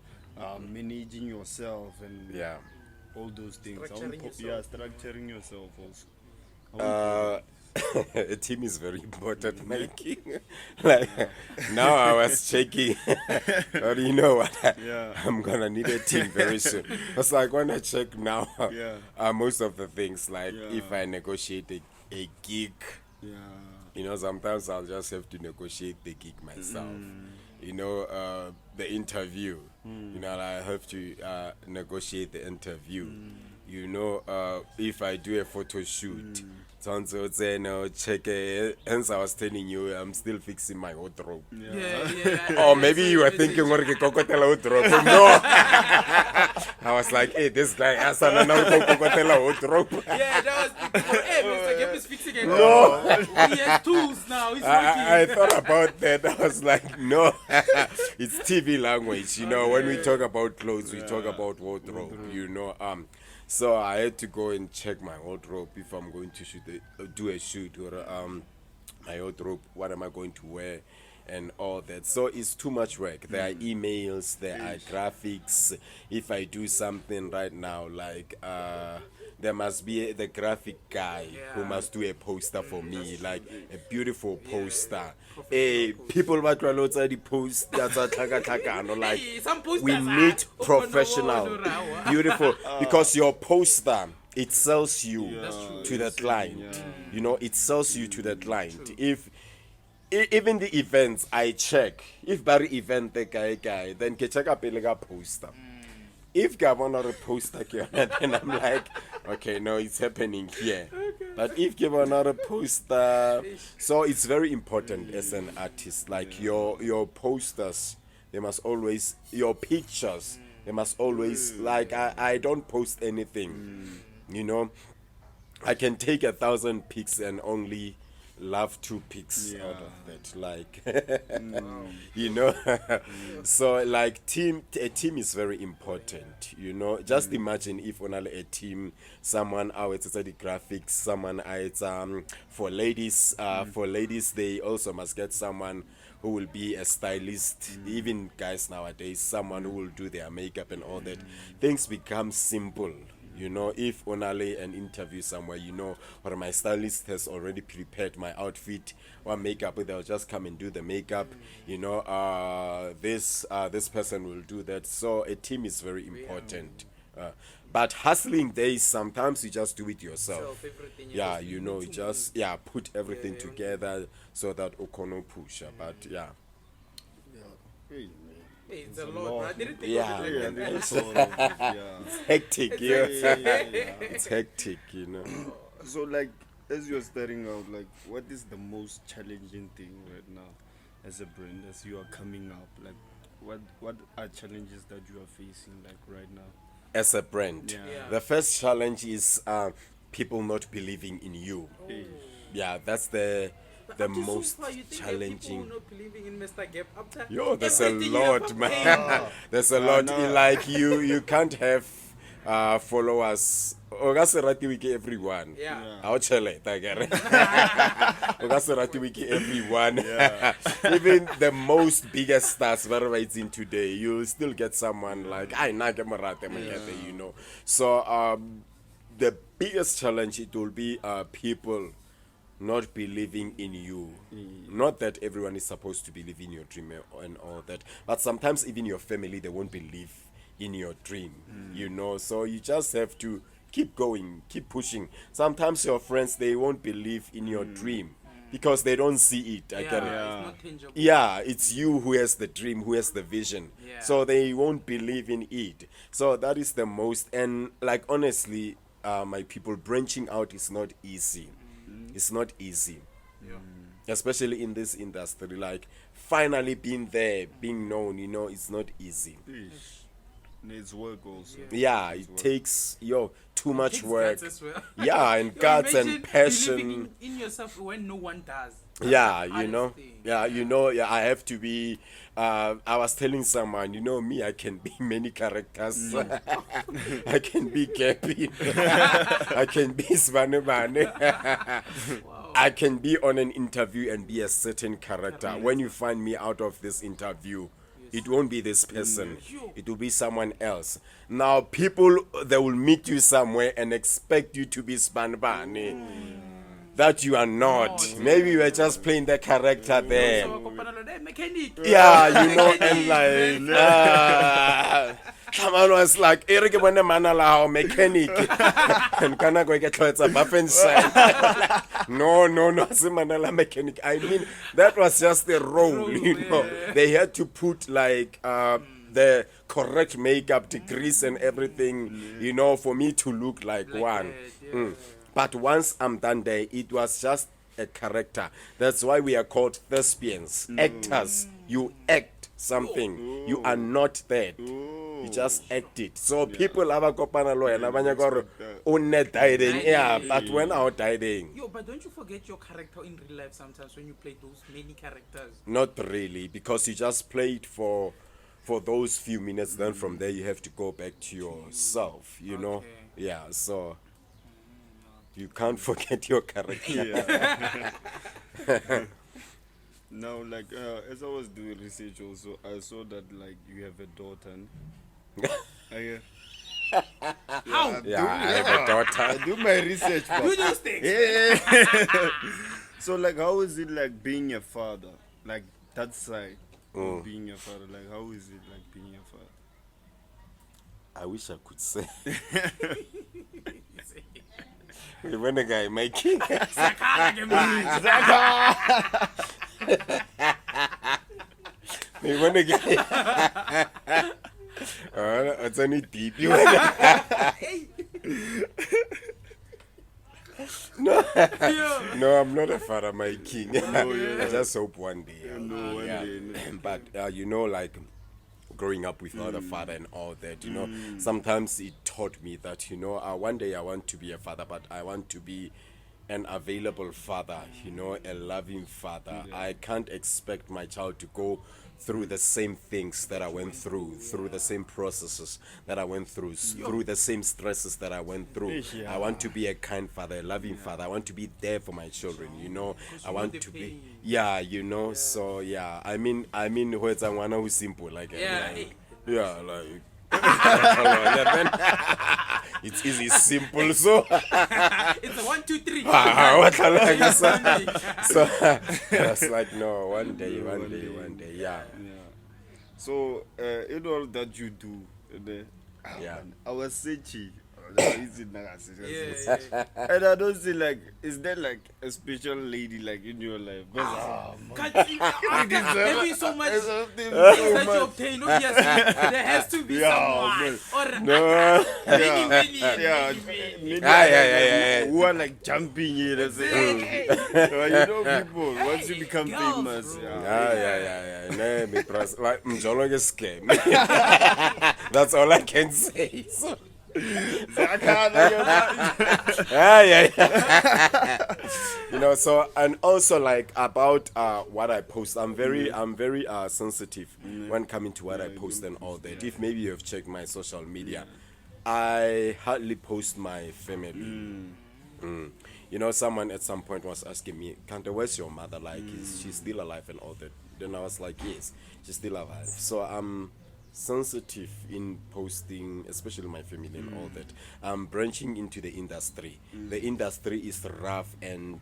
managing yourself, and all those things. Structuring yourself. Structuring yourself also. A team is very important, Mikey. Like now I was checking, but you know what? Yeah. I'm gonna need a team very soon. It's like when I check now, Yeah. most of the things like Yeah. if I negotiate a gig, Yeah. you know, sometimes I'll just have to negotiate the gig myself. You know, the interview. You know, I have to negotiate the interview. You know, if I do a photo shoot, sounds say no check. Hence, I was telling you, I'm still fixing my wardrobe. Or maybe you were thinking, "What ke kokotela wardrobe?" No, I was like, "Hey, this guy has another kokotela wardrobe." Yeah, that was the people. Hey, Mr. Gap is fixing it. No. He has tools now. He's I working. thought about that. I was like, no, it's TV language. You know, when we talk about clothes, we talk about wardrobe. You know, so I had to go and check my wardrobe if I'm going to do a shoot or my wardrobe. What am I going to wear? And all that. So it's too much work. There are emails, there are graphics. If I do something right now, like there must be the graphic guy who must do a poster for me, like a beautiful poster. Hey, people that will outside the post that's a like Hey, some posters we are- need Oh, professional, no, no, no. beautiful, because your poster it sells you That's true. to the client. You know, it sells you to the client. If even the events I check, if Barry event the guy, then ke check up a poster. If Gavon or a poster, then I'm like, okay, no, it's happening here. But if Gavon or a poster, so it's very important as an artist. Like your posters, they must always, your pictures, they must always, like I don't post anything, you know. I can take 1,000 pics and only love 2 pics out of that, like you know. So like a team is very important, you know. Just imagine if on a team someone it's the graphics, someone it's for ladies they also must get someone who will be a stylist. Even guys nowadays, someone who will do their makeup and all that. Things become simple. You know, if only an interview somewhere, you know, or my stylist has already prepared my outfit or makeup, they'll just come and do the makeup. You know, this person will do that. So a team is very important. But hustling days, sometimes you just do it yourself. Everything, Yeah, you know, you just put everything together so that Okono push. But yeah. Hey, Hey, it's a lot, bro. I didn't think Yeah, of it like man. that. Hectic, Yeah, yeah. yeah, yeah. It's hectic, you know. So, like, as you're starting out, like, what is the most challenging thing right now as a brand, as you are coming up? Like, what are challenges that you are facing, like, right now? As a brand, Yeah. the first challenge is people not believing in you. Yeah, that's the Up to most so far, you think that challenging. people not believing in Mr. Gap after Yo, there's a everything you have lot, obtained? man. There's a lot. no. Like you can't have followers. Ogaserati wiki everyone. Yeah. How chale tagare. Ogaserati wiki everyone. Even the most biggest stars, wherever it's in today, you'll still get someone like I nagemarate you know. So the biggest challenge it will be people not believing in you. Not that everyone is supposed to believe in your dream and all that, but sometimes even your family, they won't believe in your dream, you know. So you just have to keep going, keep pushing. Sometimes your friends, they won't believe in your dream because they don't see it. I get it. It's not tangible. Yeah, it's you who has the dream, who has the vision. Yeah. So they won't believe in it. So that is the most. And like honestly, my people, branching out is not easy. It's not easy, especially in this industry. Like finally being there, being known, you know, it's not easy. Needs work also. Yeah, it takes too much Takes work. guts as well. Yeah, and Yo, guts and imagine passion. believing in yourself when no one does. Yeah, That's the you know. hardest thing. Yeah, you know. Yeah, I have to be. I was telling someone, you know, me, I can be many characters. I can be Gappy. I can be Svanebane. I can be on an interview and be a certain character. When you find me out of this interview, it won't be this person. It will be someone else. Now, people, they will meet you somewhere and expect you to be Svanebane. that you are not. Maybe you were just playing the character there. So, mechanic. Yeah, you know, and like, someone was like, Eric Manala mechanic. And can I go get a buffet side? No, Manala mechanic. I mean, that was just the role, you know. They had to put like the correct makeup, degrees, and everything, you know, for me to look like one. But once I'm done there, it was just a character. That's why we are called thespians, actors. You act something. You are not that. You just act it. So people have a kopana lawyer, yeah, but when I was dying. Yo, but don't you forget your character in real life sometimes when you play those many characters? Not really, because you just played for those few minutes. Then from there you have to go back to yourself. You know, yeah. So you can't forget your character. Yeah. Now, like, as I was doing research also, I saw that, like, you have a daughter. How? Yeah, I have a daughter. I do my research. Do those things. Yeah. So, like, how is it like being a father? Like, that side of being a father. Like, how is it like being a father? I wish I could say. When a guy making when a guy it's only deep. No, I'm not a father, my king. I just hope one day. But you know, like growing up without a father and all that, you know, sometimes it taught me that, you know, one day I want to be a father, but I want to be an available father, you know, a loving father. I can't expect my child to go through the same things that I went through the same processes that I went through the same stresses that I went through. I want to be a kind father, a loving father. I want to be there for my children, you know. I want to be, you know. So yeah, I mean, where's someone who's simple like like. It's easy, simple. So it's a 1, 2, 3. So it's like no, one day, yeah. So in all that you do, I was searching. And I don't see, like, is there like a special lady like in your life? Maybe so much that you obtain, obviously there has to be someone who are like jumping in and say, you know, people once you become famous, like Mjolo is scared. That's all I can say. So. You know, so, and also like about what I post, I'm very sensitive when coming to what I post and all that. If maybe you have checked my social media, I hardly post my family. You know, someone at some point was asking me, Kante, where's your mother? Like, is she still alive and all that? Then I was like, yes, she's still alive. So I'm sensitive in posting, especially my family and all that. I'm branching into the industry. The industry is rough, and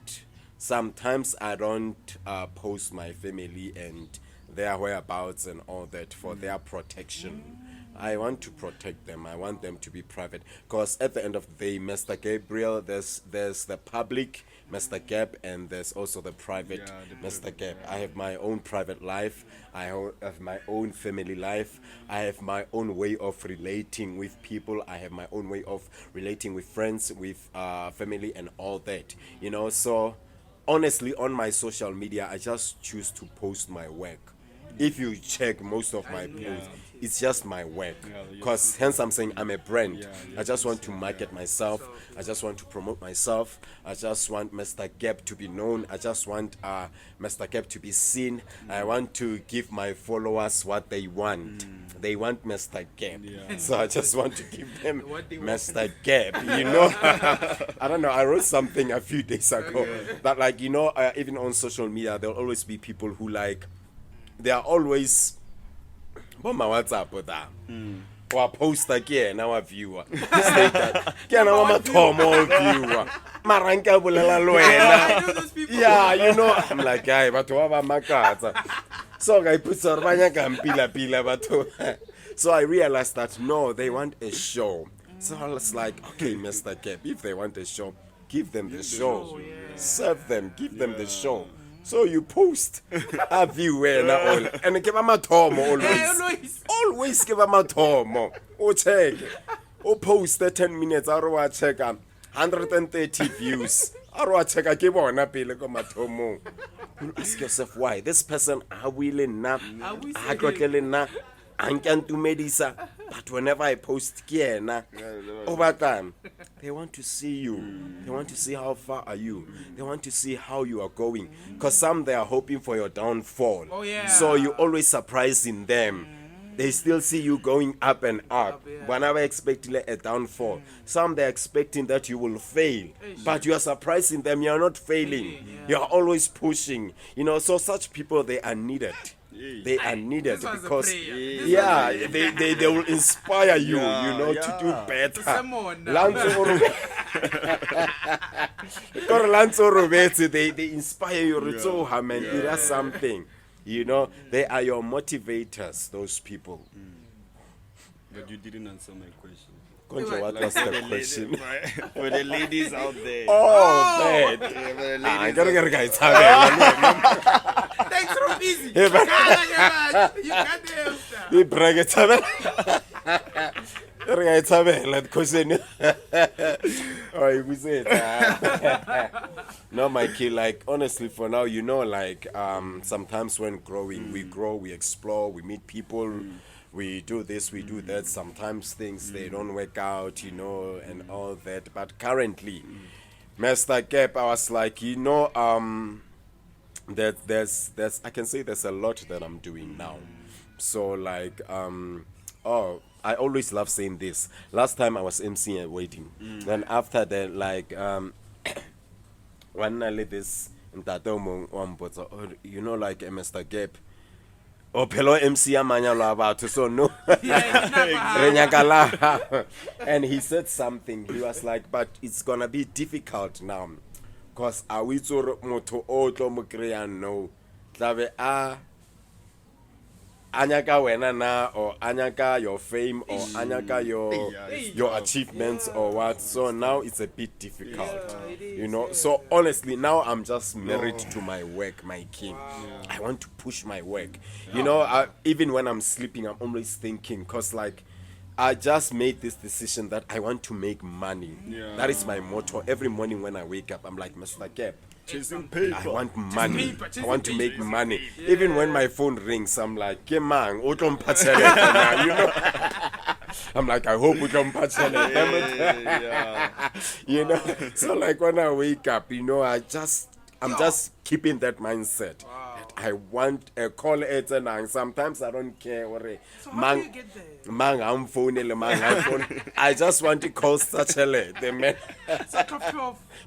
sometimes I don't post my family and their whereabouts and all that for their protection. I want to protect them. I want them to be private, because at the end of the day, Mr. Gabriel, there's the public Mr. Gab, and there's also the private Mr. Gab. I have my own private life. I have my own family life. I have my own way of relating with people. I have my own way of relating with friends, with family, and all that. You know, so honestly, on my social media, I just choose to post my work. If you check most of my posts, it's just my work. Because hence I'm saying I'm a brand. I just want to market myself. I just want to promote myself. I just want Mr. Gab to be known. I just want Mr. Gab to be seen. I want to give my followers what they want. They want Mr. Gab. So I just want to give them Mr. Gab. You know, I don't know. I wrote something a few days ago that, like, you know, even on social media, there'll always be people who, like, they are always on my WhatsApp with that. wa poster ke yena wa viewer status ke yena wa mathomo viewer maranka bolela lo I know wena those people. yeah you know I'm like guy batho ba makatsa so I put so ba nyaka mpila batho so I realized that no they want a show so I was like okay Mr. Gab if they want a show give them the show serve them give them the show so you post a view wena all and give them a mathomo always give them a mathomo o check o post the 10 minutes a ro wa check 130 views a ro wa check ke bona pele ko mathomo you ask yourself why this person a willing na a tlotlele na ankantumedisa but whenever I post ke yena over time they want to see you they want to see how far are you they want to see how you are going because some they are hoping for your downfall so you always surprising them they still see you going up and up whenever expecting a downfall some they're expecting that you will fail but you are surprising them you are not failing you are always pushing you know so such people they are needed they are needed because they will inspire you you know to do better they inspire you so man it is something you know they are your motivators those people but you didn't answer my question. What was the question? For the ladies out there. Oh, man. I gotta get a guy. Thanks for busy. You got the You bring it to that question. Oh, we say no, Mikey, like honestly for now, you know, like sometimes when growing, we grow, we explore, we meet people. We do this, we do that. Sometimes things they don't work out, you know, and all that. But currently, Mr. Gab, I was like, you know, that there's I can say there's a lot that I'm doing now. So like, I always love saying this. Last time I was emceeing a wedding. Then after that, like, when I let this, you know, like Mr. Gab. Oh, hello, MC Amanyalo about so no. And he said something. He was like, but it's gonna be difficult now. Cause I will moto otlo mukreya no. Tlabe anyaka wena na or anyaka your fame or anyaka your achievements or what. So now it's a bit difficult. You know. So honestly now I'm just married to my work, my king. I want to push my work. You know, even when I'm sleeping I'm always thinking cause like I just made this decision that I want to make money. That is my motto. Every morning when I wake up I'm like Mr. Gab. Chasing paper. I want money. I want to make money. Even when my phone rings, I'm like, "Ke mang, o tlo mphatsela," you know. I'm like, I hope we don't mphatsela. You know. So like when I wake up, you know, I'm just keeping that mindset. I want a call it and sometimes I don't care what So how do you get there? I'm phone. I just want to call such a late. The man.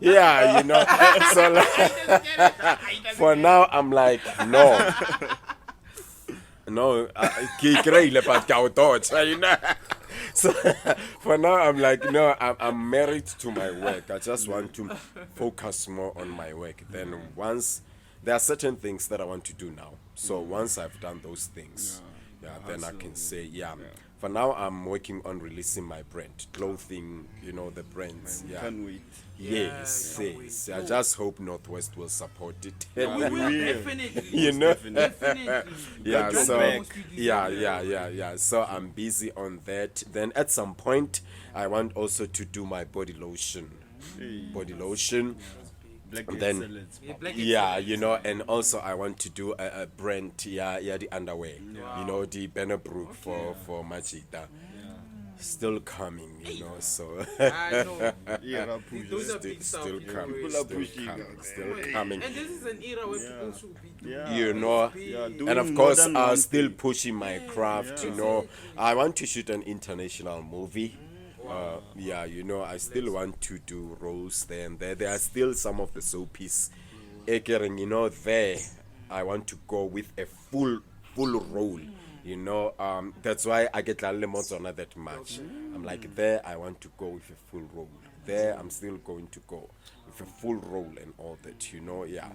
Yeah, you know. So like, for now I'm like, no. No, so for now I'm like, no, I'm married to my work. I just want to focus more on my work. Then once there are certain things that I want to do now. So once I've done those things, then I can say, For now, I'm working on releasing my brand, clothing, you know, the brands. Can't wait. Yes. I just hope Northwest will support it. We will definitely. You know. Definitely. So I'm busy on that. Then at some point, I want also to do my body lotion. Black Then excellence. you know, and also I want to do a brand, the underwear, you know, the Banner Brook for Machita. Still coming, you know, so I know. Those are big stuff. still coming, People are pushing. still coming. And this is an era where people should be doing You know, doing and of more course than I'm one still thing. pushing my craft, you know. I want to shoot an international movie. You know, I still want to do roles there and there. There are still some of the soapies. You know, there I want to go with a full role. You know, that's why I get Motsona that much. I'm like, there I want to go with a full role. There I'm still going to go with a full role and all that, you know, yeah.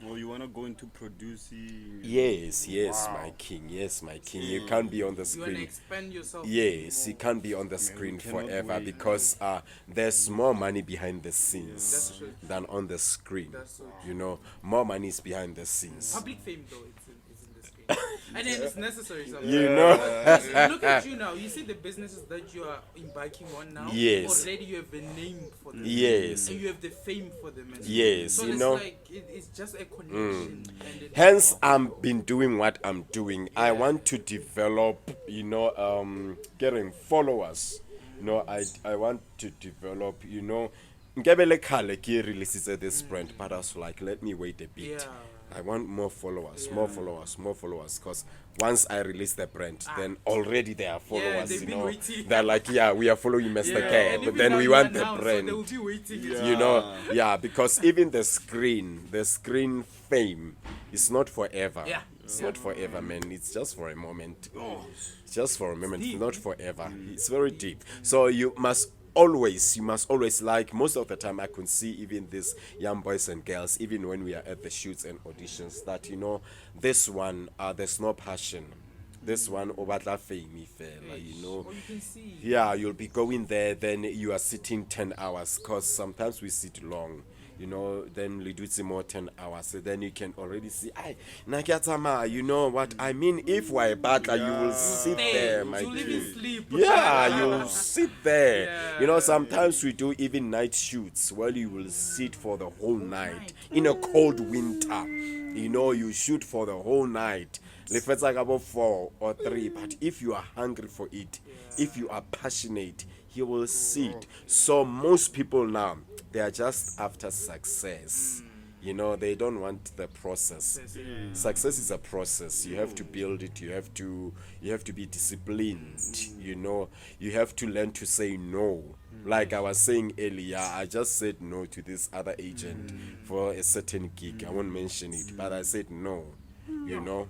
Or you wanna go into producing? Yes, yes, Wow. my king. Yes, my king. You can't be on the You want to screen. expand yourself. Yes, more. you can't be on the screen cannot forever wait. because there's more money behind the scenes That's true. than on the screen. That's so You know, more money is behind the scenes. Public fame, though, it's in the screen. And then it's necessary sometimes. You know? Because look at you now. You see the businesses that you are embarking on now. Yes. Already you have a name for them. Yes. And you have the fame for them. As well. Yes, So you it's know. like it's just a connection. And it, Hence, I've been doing what I'm doing. I want to develop, you know, getting followers. You know, I want to develop, you know, Ngabele Kale ke releases this brand, but I was like, let me wait a bit. Yeah. I want more followers, more followers, more followers. Because once I release the brand, then already there are followers. they've you been know, waiting. they're like, yeah, we are following Mr. Yeah. K, And but even then now we you want the announce, so brand. they will be waiting. You know, yeah, because even the screen fame is not forever. Yeah. It's not forever, man. It's just for a moment. It's just for a moment, deep. not forever. It's very deep. So you must always, like most of the time I can see even these young boys and girls, even when we are at the shoots and auditions, that, you know, this one, there's no passion. This one, obatla fame, fella, you know. Oh, you can see. Yeah, you'll be going there, then you are sitting 10 hours, because sometimes we sit long, you know, then we do some more 10 hours, so then you can already see, you know what I mean, if we're butler, you will sit there, my You'll even king. sleep. Yeah, you'll sit there. Yeah. You know, sometimes we do even night shoots where you will sit for the whole night in a cold winter. You know, you shoot for the whole night. If it's like about 4 or 3, but if you are hungry for it, if you are passionate, you will sit. So most people now, they are just after success. You know, they don't want the process. Success is a process. You have to build it. You have to be disciplined. You know, you have to learn to say no. Like I was saying earlier, I just said no to this other agent for a certain gig. I won't mention it, but I said no. You know.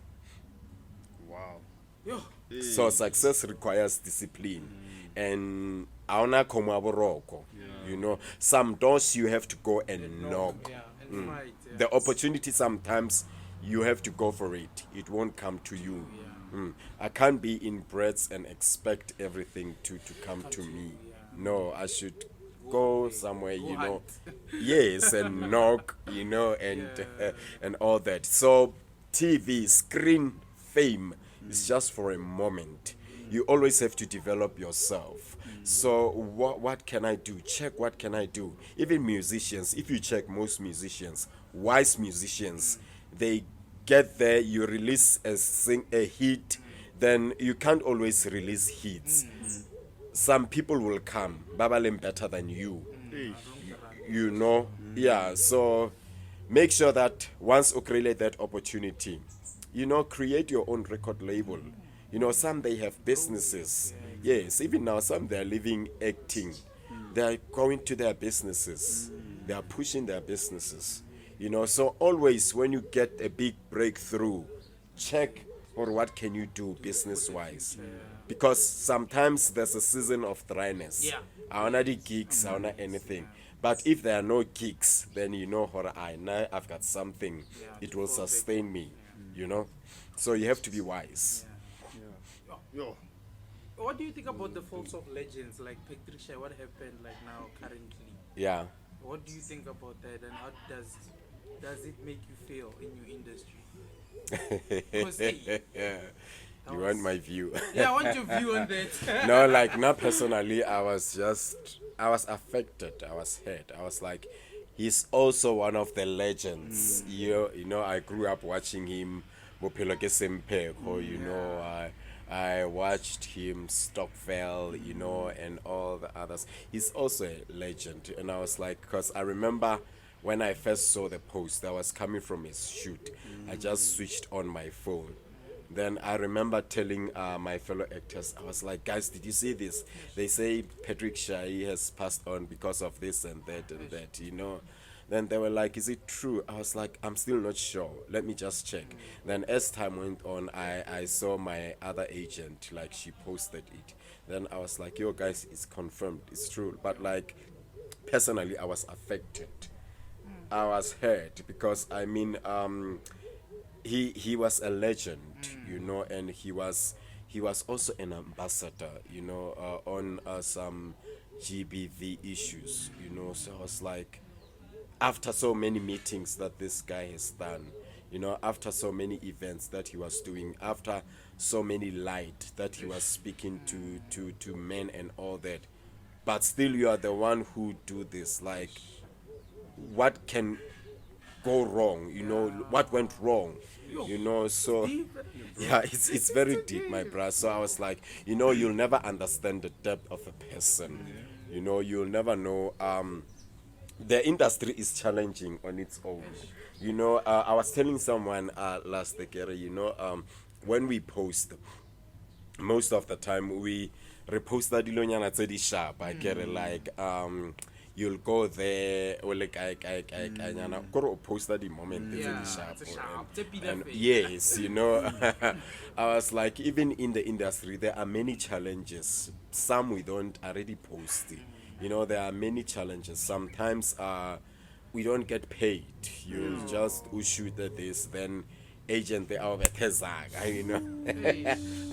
Wow. Yo. So success requires discipline, and aona koma boroko. You know, some doors you have to go and knock. Yeah, and fight. Yeah. The opportunity sometimes you have to go for it. It won't come to you. I can't be in Brits and expect everything to come to me. No, I should go somewhere, you know. Yes, and knock, you know, and all that. So TV, screen fame is just for a moment. You always have to develop yourself. So what can I do? Check what can I do. Even musicians, if you check most musicians, wise musicians, they get there, you release a hit, then you can't always release hits. Some people will come, babalem better than you. You know? Yeah, so make sure that once you create that opportunity, you know, create your own record label. You know, some they have businesses. Yes, even now some they are living acting. They are going to their businesses. They are pushing their businesses. You know, so always when you get a big breakthrough, check or what can you do business-wise. Because sometimes there's a season of dryness. Yeah. I wanna the gigs, I wanna anything. But if there are no gigs, then you know, now I've got something. It will sustain me, you know. So you have to be wise. Yo. What do you think about the faults of legends like Pictunaries? What happened like now currently? Yeah. What do you think about that, and how does it make you feel in your industry? 'Cause, hey, You want my view? yeah, I want your view on that. No, like not personally. I was affected. I was hurt. I was like, he's also one of the legends. You know, I grew up watching him. Bophelo ke Sempeko, you know, I watched him Stockfell, you know, and all the others. He's also a legend, and I was like, because I remember when I first saw the post, I was coming from his shoot. I just switched on my phone. Then I remember telling my fellow actors, I was like, guys, did you see this? They say Patrick Shai has passed on because of this and that, you know. Then they were like, is it true? I was like, I'm still not sure. Let me just check. Then as time went on, I saw my other agent, like she posted it. Then I was like, yo guys, it's confirmed, it's true. But like personally I was affected. I was hurt because I mean he was a legend, you know, and he was also an ambassador, you know, on some GBV issues, you know. So I was like, after so many meetings that this guy has done, you know, after so many events that he was doing, after so many light that he was speaking to men and all that, but still you are the one who do this. Like, what can go wrong, you know, what went wrong, you know. So yeah, it's very deep, my bro. So I was like, you know, you'll never understand the depth of a person, you know, you'll never know. The industry is challenging on its own, you know. I was telling someone last decade, you know, when we post, most of the time we repost that dilonyana tse di sharp. I get it, like you'll go there or like I go post that the moment tse di sharp, it's a sharp. and yes, you know. I was like, even in the industry there are many challenges, some we don't already post it. You know, there are many challenges. Sometimes we don't get paid. You just shoot at this, then agent they are betezaka, you know.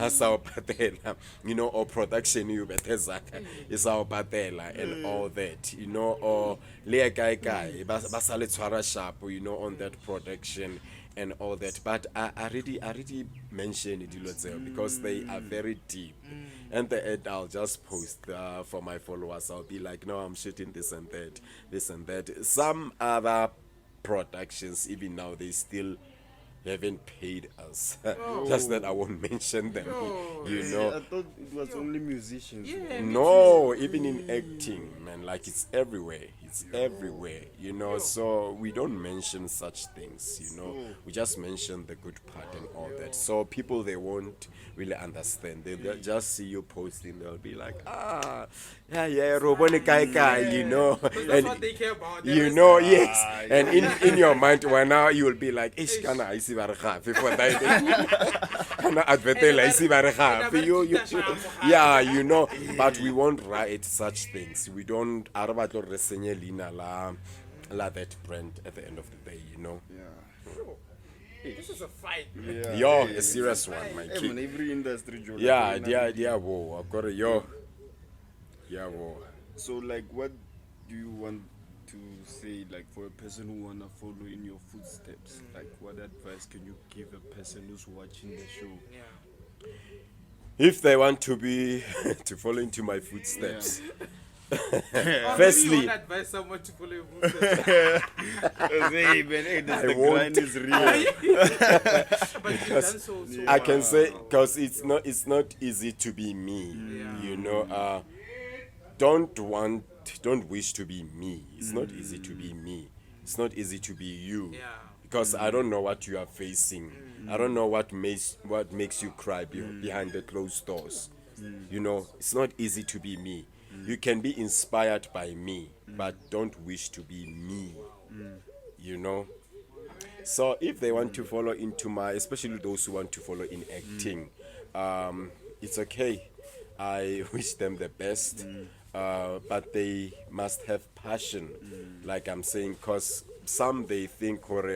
As our patela, you know, or production you betezaka is our patela and all that, you know, or lea guy basale twara sharp, you know, on that production and all that. But I already mentioned it because they are very deep. And the end I'll just post for my followers. I'll be like, no, I'm shooting this and that, this and that. Some other productions, even now, they still haven't paid us. Just that I won't mention them, you know. I thought it was only musicians. Yeah, No, even in acting, man, like it's everywhere. It's everywhere, you know. So we don't mention such things, you know. We just mention the good part and all that. So people, they won't really understand. They'll just see you posting. They'll be like, yeah, Robone Kai, you know. That's And what they care about. you know, yes. And in your mind, well, now you will be like, ish, kana I see before that. Kana advertela I see you, yeah, you know. But we won't write such things. We don't arabato resenye lina la that brand at the end of the day, you know. This is a fight. Yo, a serious one, my Hey, kid. man, every industry job. Yeah, whoa, I've got a yo. Yeah, whoa. So, like, what do you want to say, like, for a person who wanna follow in your footsteps? Like, what advice can you give a person who's watching the show? Yeah. If they want to be to follow into my footsteps, Or maybe Firstly- you won't advise someone to follow your footsteps. Hey, man, hey, I the won't. grind is real. But you've done so. I can say, because it's not easy to be me, Yeah. you know. Don't wish to be me. It's not easy to be me. It's not easy to be you. Yeah. Because I don't know what you are facing. I don't know what makes you cry behind the closed doors. You know, it's not easy to be me. You can be inspired by me, but don't wish to be me. You know. So if they want to follow into my, especially those who want to follow in acting, it's okay. I wish them the best, but they must have passion, like I'm saying, because some they think, or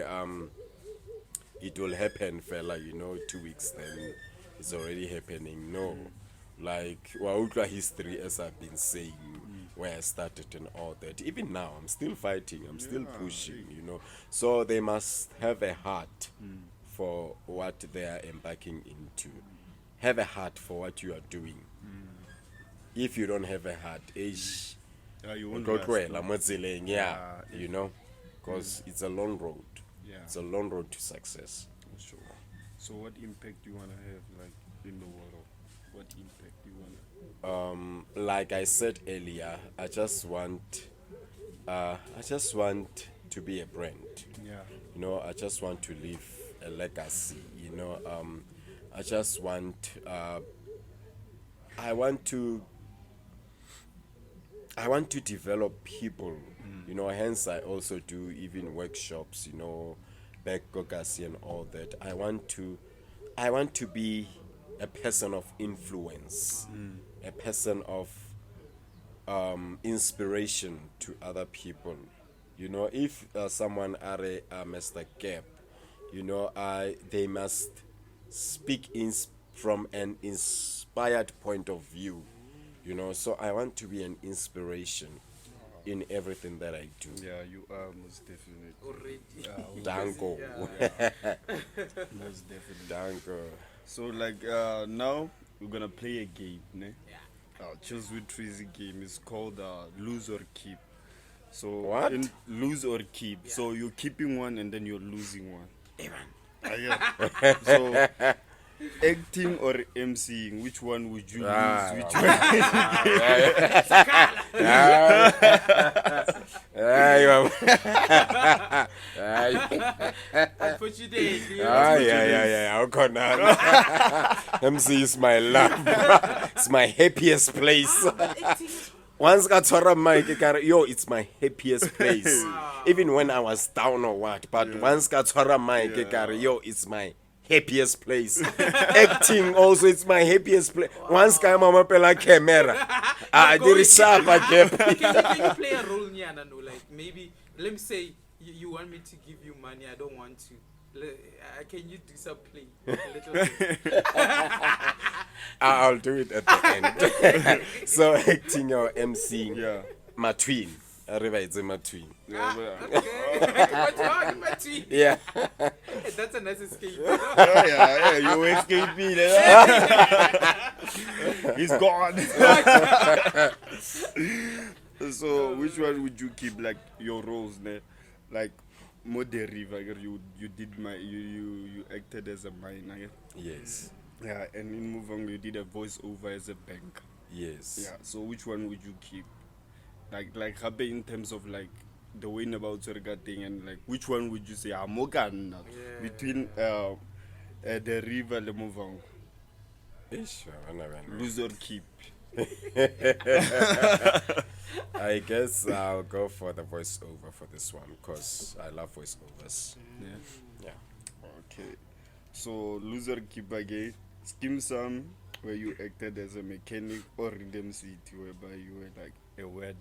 it will happen, fella, you know, 2 weeks, then it's already happening. No, like Wautla history, as I've been saying, where I started and all that. Even now, I'm still fighting, I'm still pushing, you know. So they must have a heart for what they are embarking into. Have a heart for what you are doing. If you don't have a heart, You won't go last, to no? yeah, you know, because it's a long road. Yeah. It's a long road to success. Sure. So what impact do you wanna have, like, in the world? What impact do you wanna? Like I said earlier, I just want to be a brand. Yeah. You know, I just want to leave a legacy. You know, I just want. I want to develop people You know, hence I also do even workshops, you know, back gogasi and all that. I want to be a person of influence, a person of inspiration to other people. You know, if someone are a Mr. Gap, you know, they must speak from an inspired point of view. You know, so I want to be an inspiration in everything that I do. Yeah, you are most definitely. Already. Danko. Most definitely. Danko. So like now we're gonna play a game, ne? Chillz With Treazy game is called Lose or Keep. So What? in lose or keep. So you're keeping one and then you're losing one. Yeah. So acting or MCing, which one would you lose? Which one? Unfortunately. Yeah. How can MC is my love. It's my happiest place. Once got tshwara mic, yo, it's my happiest place. Even when I was down or what, but once got tshwara mic, yo, it's my happiest place. Acting also, it's my happiest place. Once I'm on my camera, I did it sharp again. Can you play a role, Nyana? No, like maybe, let me say, you want me to give you money, I don't want to. Can you do some play? A little bit. I'll do it at the end. So acting or MCing, Yeah. my twin. It's my twin. Okay. Yeah. That's a nice escape. Yeah, you escaped me. He's gone. So which one would you keep, like your roles, ne? Like Muvhango The River, you did you acted as a miner. Yes. Yeah, and in Muvhango you did a voiceover as a banker. Yes. Yeah. So which one would you keep? Like happy in terms of like the way about Sorga thing, and like which one would you say Mogan between the river and Muvhango? Lose or keep? I guess I'll go for the voiceover for this one because I love voiceovers. Yeah. Okay. So lose or keep again. Skeem Sam, where you acted as a mechanic, or Rhythm City, whereby you were like a word.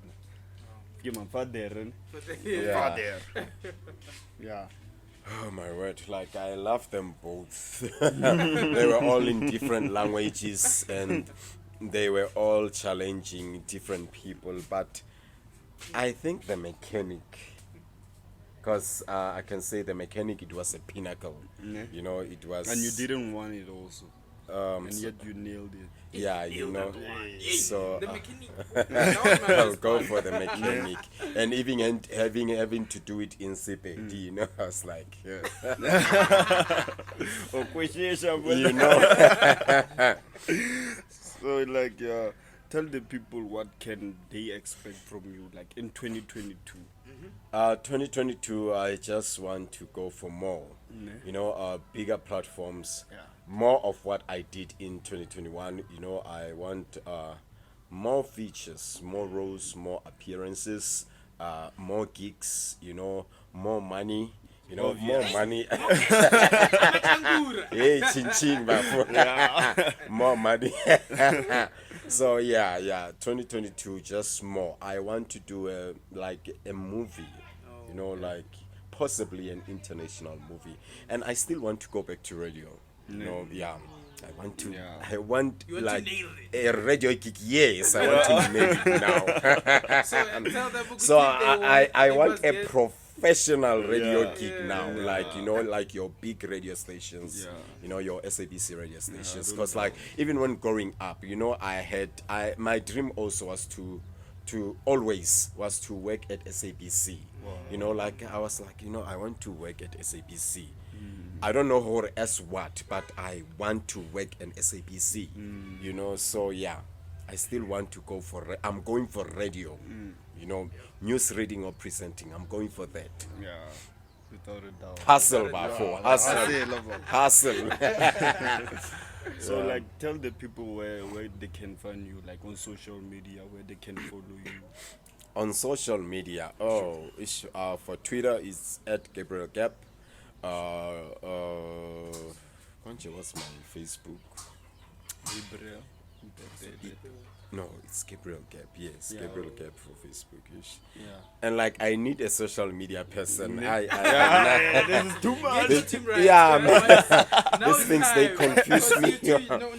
My father. Yeah. Yeah. Oh my word, like I love them both. They were all in different languages and they were all challenging different people, but I think the mechanic, because I can say the mechanic, it was a pinnacle. You know, it was. And you didn't want it also. And yet you nailed it. Yeah, you know. So The mechanic. I'll go for the mechanic, and even having to do it in CPD, you know, I was like, you know. So like, tell the people what can they expect from you, like in 2022. 2022, I just want to go for more, you know, bigger platforms, more of what I did in 2021. You know, I want more features, more roles, more appearances, more gigs, you know, more money. You know, more money. Hey, chin chin, more money. So yeah, 2022, just more. I want to do like a movie, you know, like possibly an international movie, and I still want to go back to radio. You know, I want to. I want You want like to nail a radio gig. Yes, I want to nail it now. Tell them So I want a professional. professional radio gig now, like, you know, like your big radio stations, you know, your SABC radio stations. Because like even when growing up, you know, my dream also was to always was to work at SABC. You know, like I was like, you know, I want to work at SABC. I don't know who as what, but I want to work in SABC. You know, so yeah, I still want to go for. I'm going for radio. You know, news reading or presenting. I'm going for that. Yeah, without a doubt. Hustle, hustle. So like, tell the people where they can find you, like on social media, where they can follow you. On social media, for Twitter, it's at Gabriel Gab. What's my Facebook? Gabriel. No, it's Gabriel Gab. Yes, Yeah. Gabriel Gab for Facebook. Yeah. And like, I need a social media person. This is too much. Get your team right. Yeah, Now These it's things, they time. confuse Because me.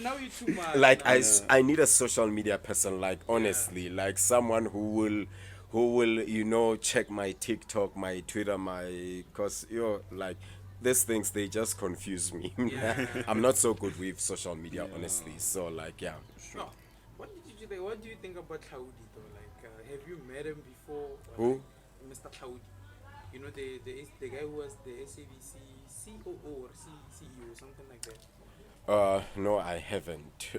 now you're too much. Like, now. I need a social media person, like, honestly, like someone who will check my TikTok, my Twitter, cause like, these things, they just confuse me. Yeah. I'm not so good with social media, honestly. So like, yeah. Oh, what do you think about Claudi though? Like, have you met him before? Who? Like, Mr. Claudi. You know the guy who was the SABC COO or CEO, something like that. No, I haven't.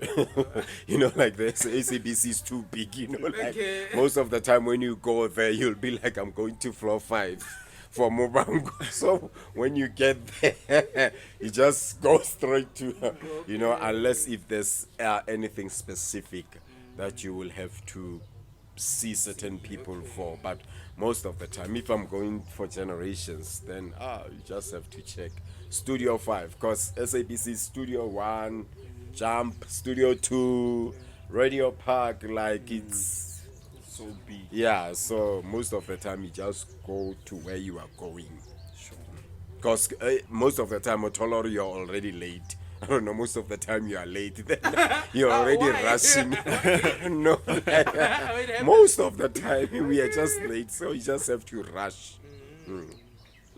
Like the SABC is too big. Like Okay. most of the time when you go there, you'll be like, I'm going to floor 5 for Muvhango. So when you get there, you just go straight to, unless if there's anything specific that you will have to see certain people for. But most of the time, if I'm going for generations, then you just have to check Studio 5, because SABC Studio 1, Jump, Studio 2, Radio Park, like it's So big. yeah, so most of the time you just go to where you are going. Because most of the time, Otoloro, you're already late. I don't know, most of the time you are late. You're already why? rushing. No, most of the time we are just late, so you just have to rush.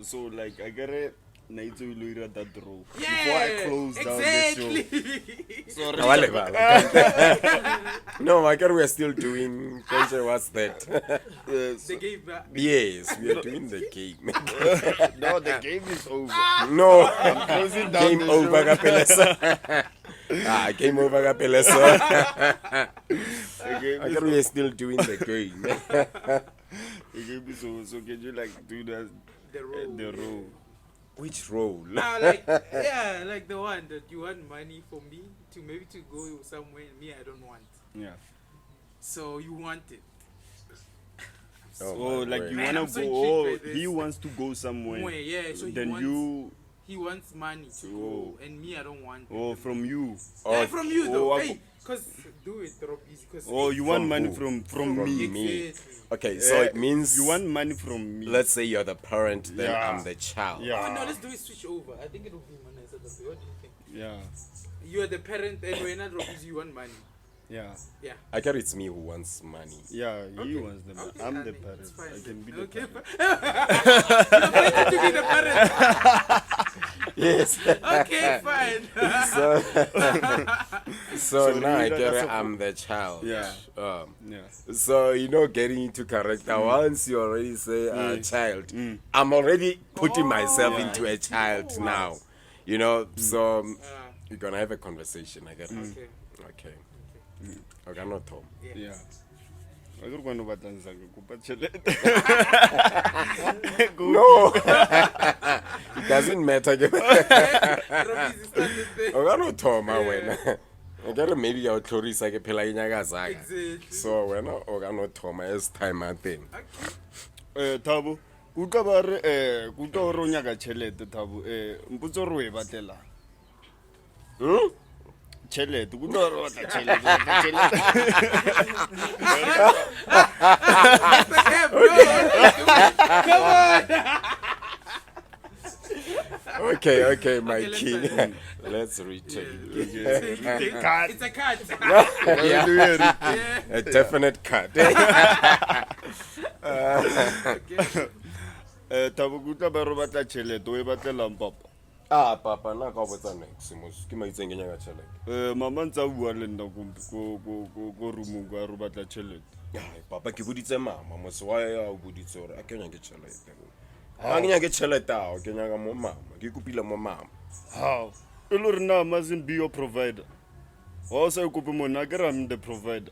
So like I gotta night to look at that row Yeah, before I close down exactly. the show. Sorry. No, I guess we are still doing. What's that? They gave back. Yes, we are doing the game. No, the game is over. No, Closing down game the over, show. Kapelesa. Game over, Kapelesa. The game I is guess we are still doing the game. The game is over. So can you like do that? The role. The row. Which role? Like the one that you want money for me to maybe to go somewhere, me I don't want. Yeah. So you want it. So my like word. you Man, wanna I'm so go? intrigued by He this. wants to go somewhere. Where, yeah, so Then he wants money to go, and me I don't want it. Oh, from you. Yeah, from you though. Oh, Hey, cause do it, drop easy. Cause Oh, you want From money who? from me. me. Exactly. Okay, so it means you want money from me. Let's say you're the parent, then Yeah. I'm the child. Yeah. Oh no, let's do it switch over. I think it will be money. What do you think? Yeah. You are the parent, and we're not drop easy. You want money. Yeah. Yeah. I guess it's me who wants money. Yeah. He Okay. wants the money. Okay, I'm I the mean, parent. it's fine I can then. be the Okay, parent. You're planning to be the parent. Yes. Okay, fine. So now I really, get that's it, a- I'm the child. Yeah. Um, Yeah. so getting into character, once you already say child, Mm. I'm already putting myself Yeah. into a child Oh, now. So you're gonna have a conversation. I get it. Okay. Okay. Okay, not Tom. Yeah. I don't want to batla nzanga kupa chelete. No, it doesn't matter. Drop easy started there. Okay, not Tom. Wena. I gotta maybe your tourist like phela inyanga zaka. Exactly. So wena no Tom as time I think. Thabo, kutlwa ba re kutlwa re o nyaka chelete Thabo mpotso re o e batlela. Chelete kutlwa re o batla chelete. Come on. Okay, my Okay, let's king. start. Let's return. Cut. It's a cut. Yeah. A definite cut. Thabo kutlwa ba re batla chelete o e batlelang papa. Papa, na ka botsa next. Ke maitseng ke nyaka tšhelete. Mama ntse a bua le nna ko roomong kwa re batla chelete. Papa ke boditse mama, mose wa ya o boditse gore a ke nyake tšhelete. A ke nyake tšhelete ao, ke nyaka mo mama. Ke kopile mo mama. How? E le re na mustn't be your provider. Wa o sa e kope mona ke re I'm the provider.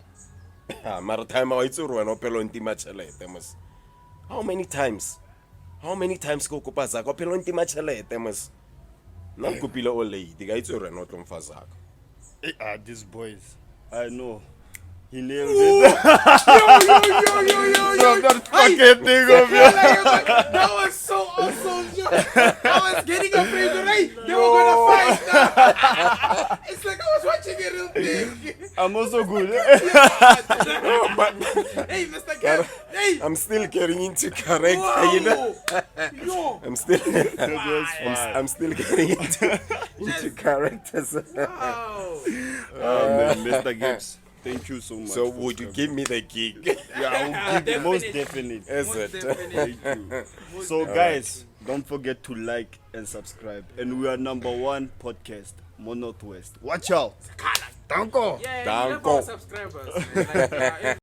Mara time wa itse gore wena o pelo ntima tšhelete mose. How many times go kopa zaka o pelo ntima tšhelete mose. Na kopile o late, ka itse gore wena o tlo mfa zaka. These boys. I know. He nailed it. So I'm not forgetting of you. That was so awesome. I was getting afraid, right? They were gonna fight now. It's like I was watching a real thing. I'm also good. Hey, Mr. Gab. Hey. I'm still getting into character, you know. Yo. I'm still I'm still getting into characters. Wow. man, Mr. Gibbs, thank you so much. So for would you coming. give me the gig? Yeah, I will give you most definitely. Is Most it? definitely. Thank you. Most So definitely. guys, don't forget to like and subscribe. And we are #1 podcast, Northwest. Watch out. Danko. Yeah, Danko. we love our subscribers. Like,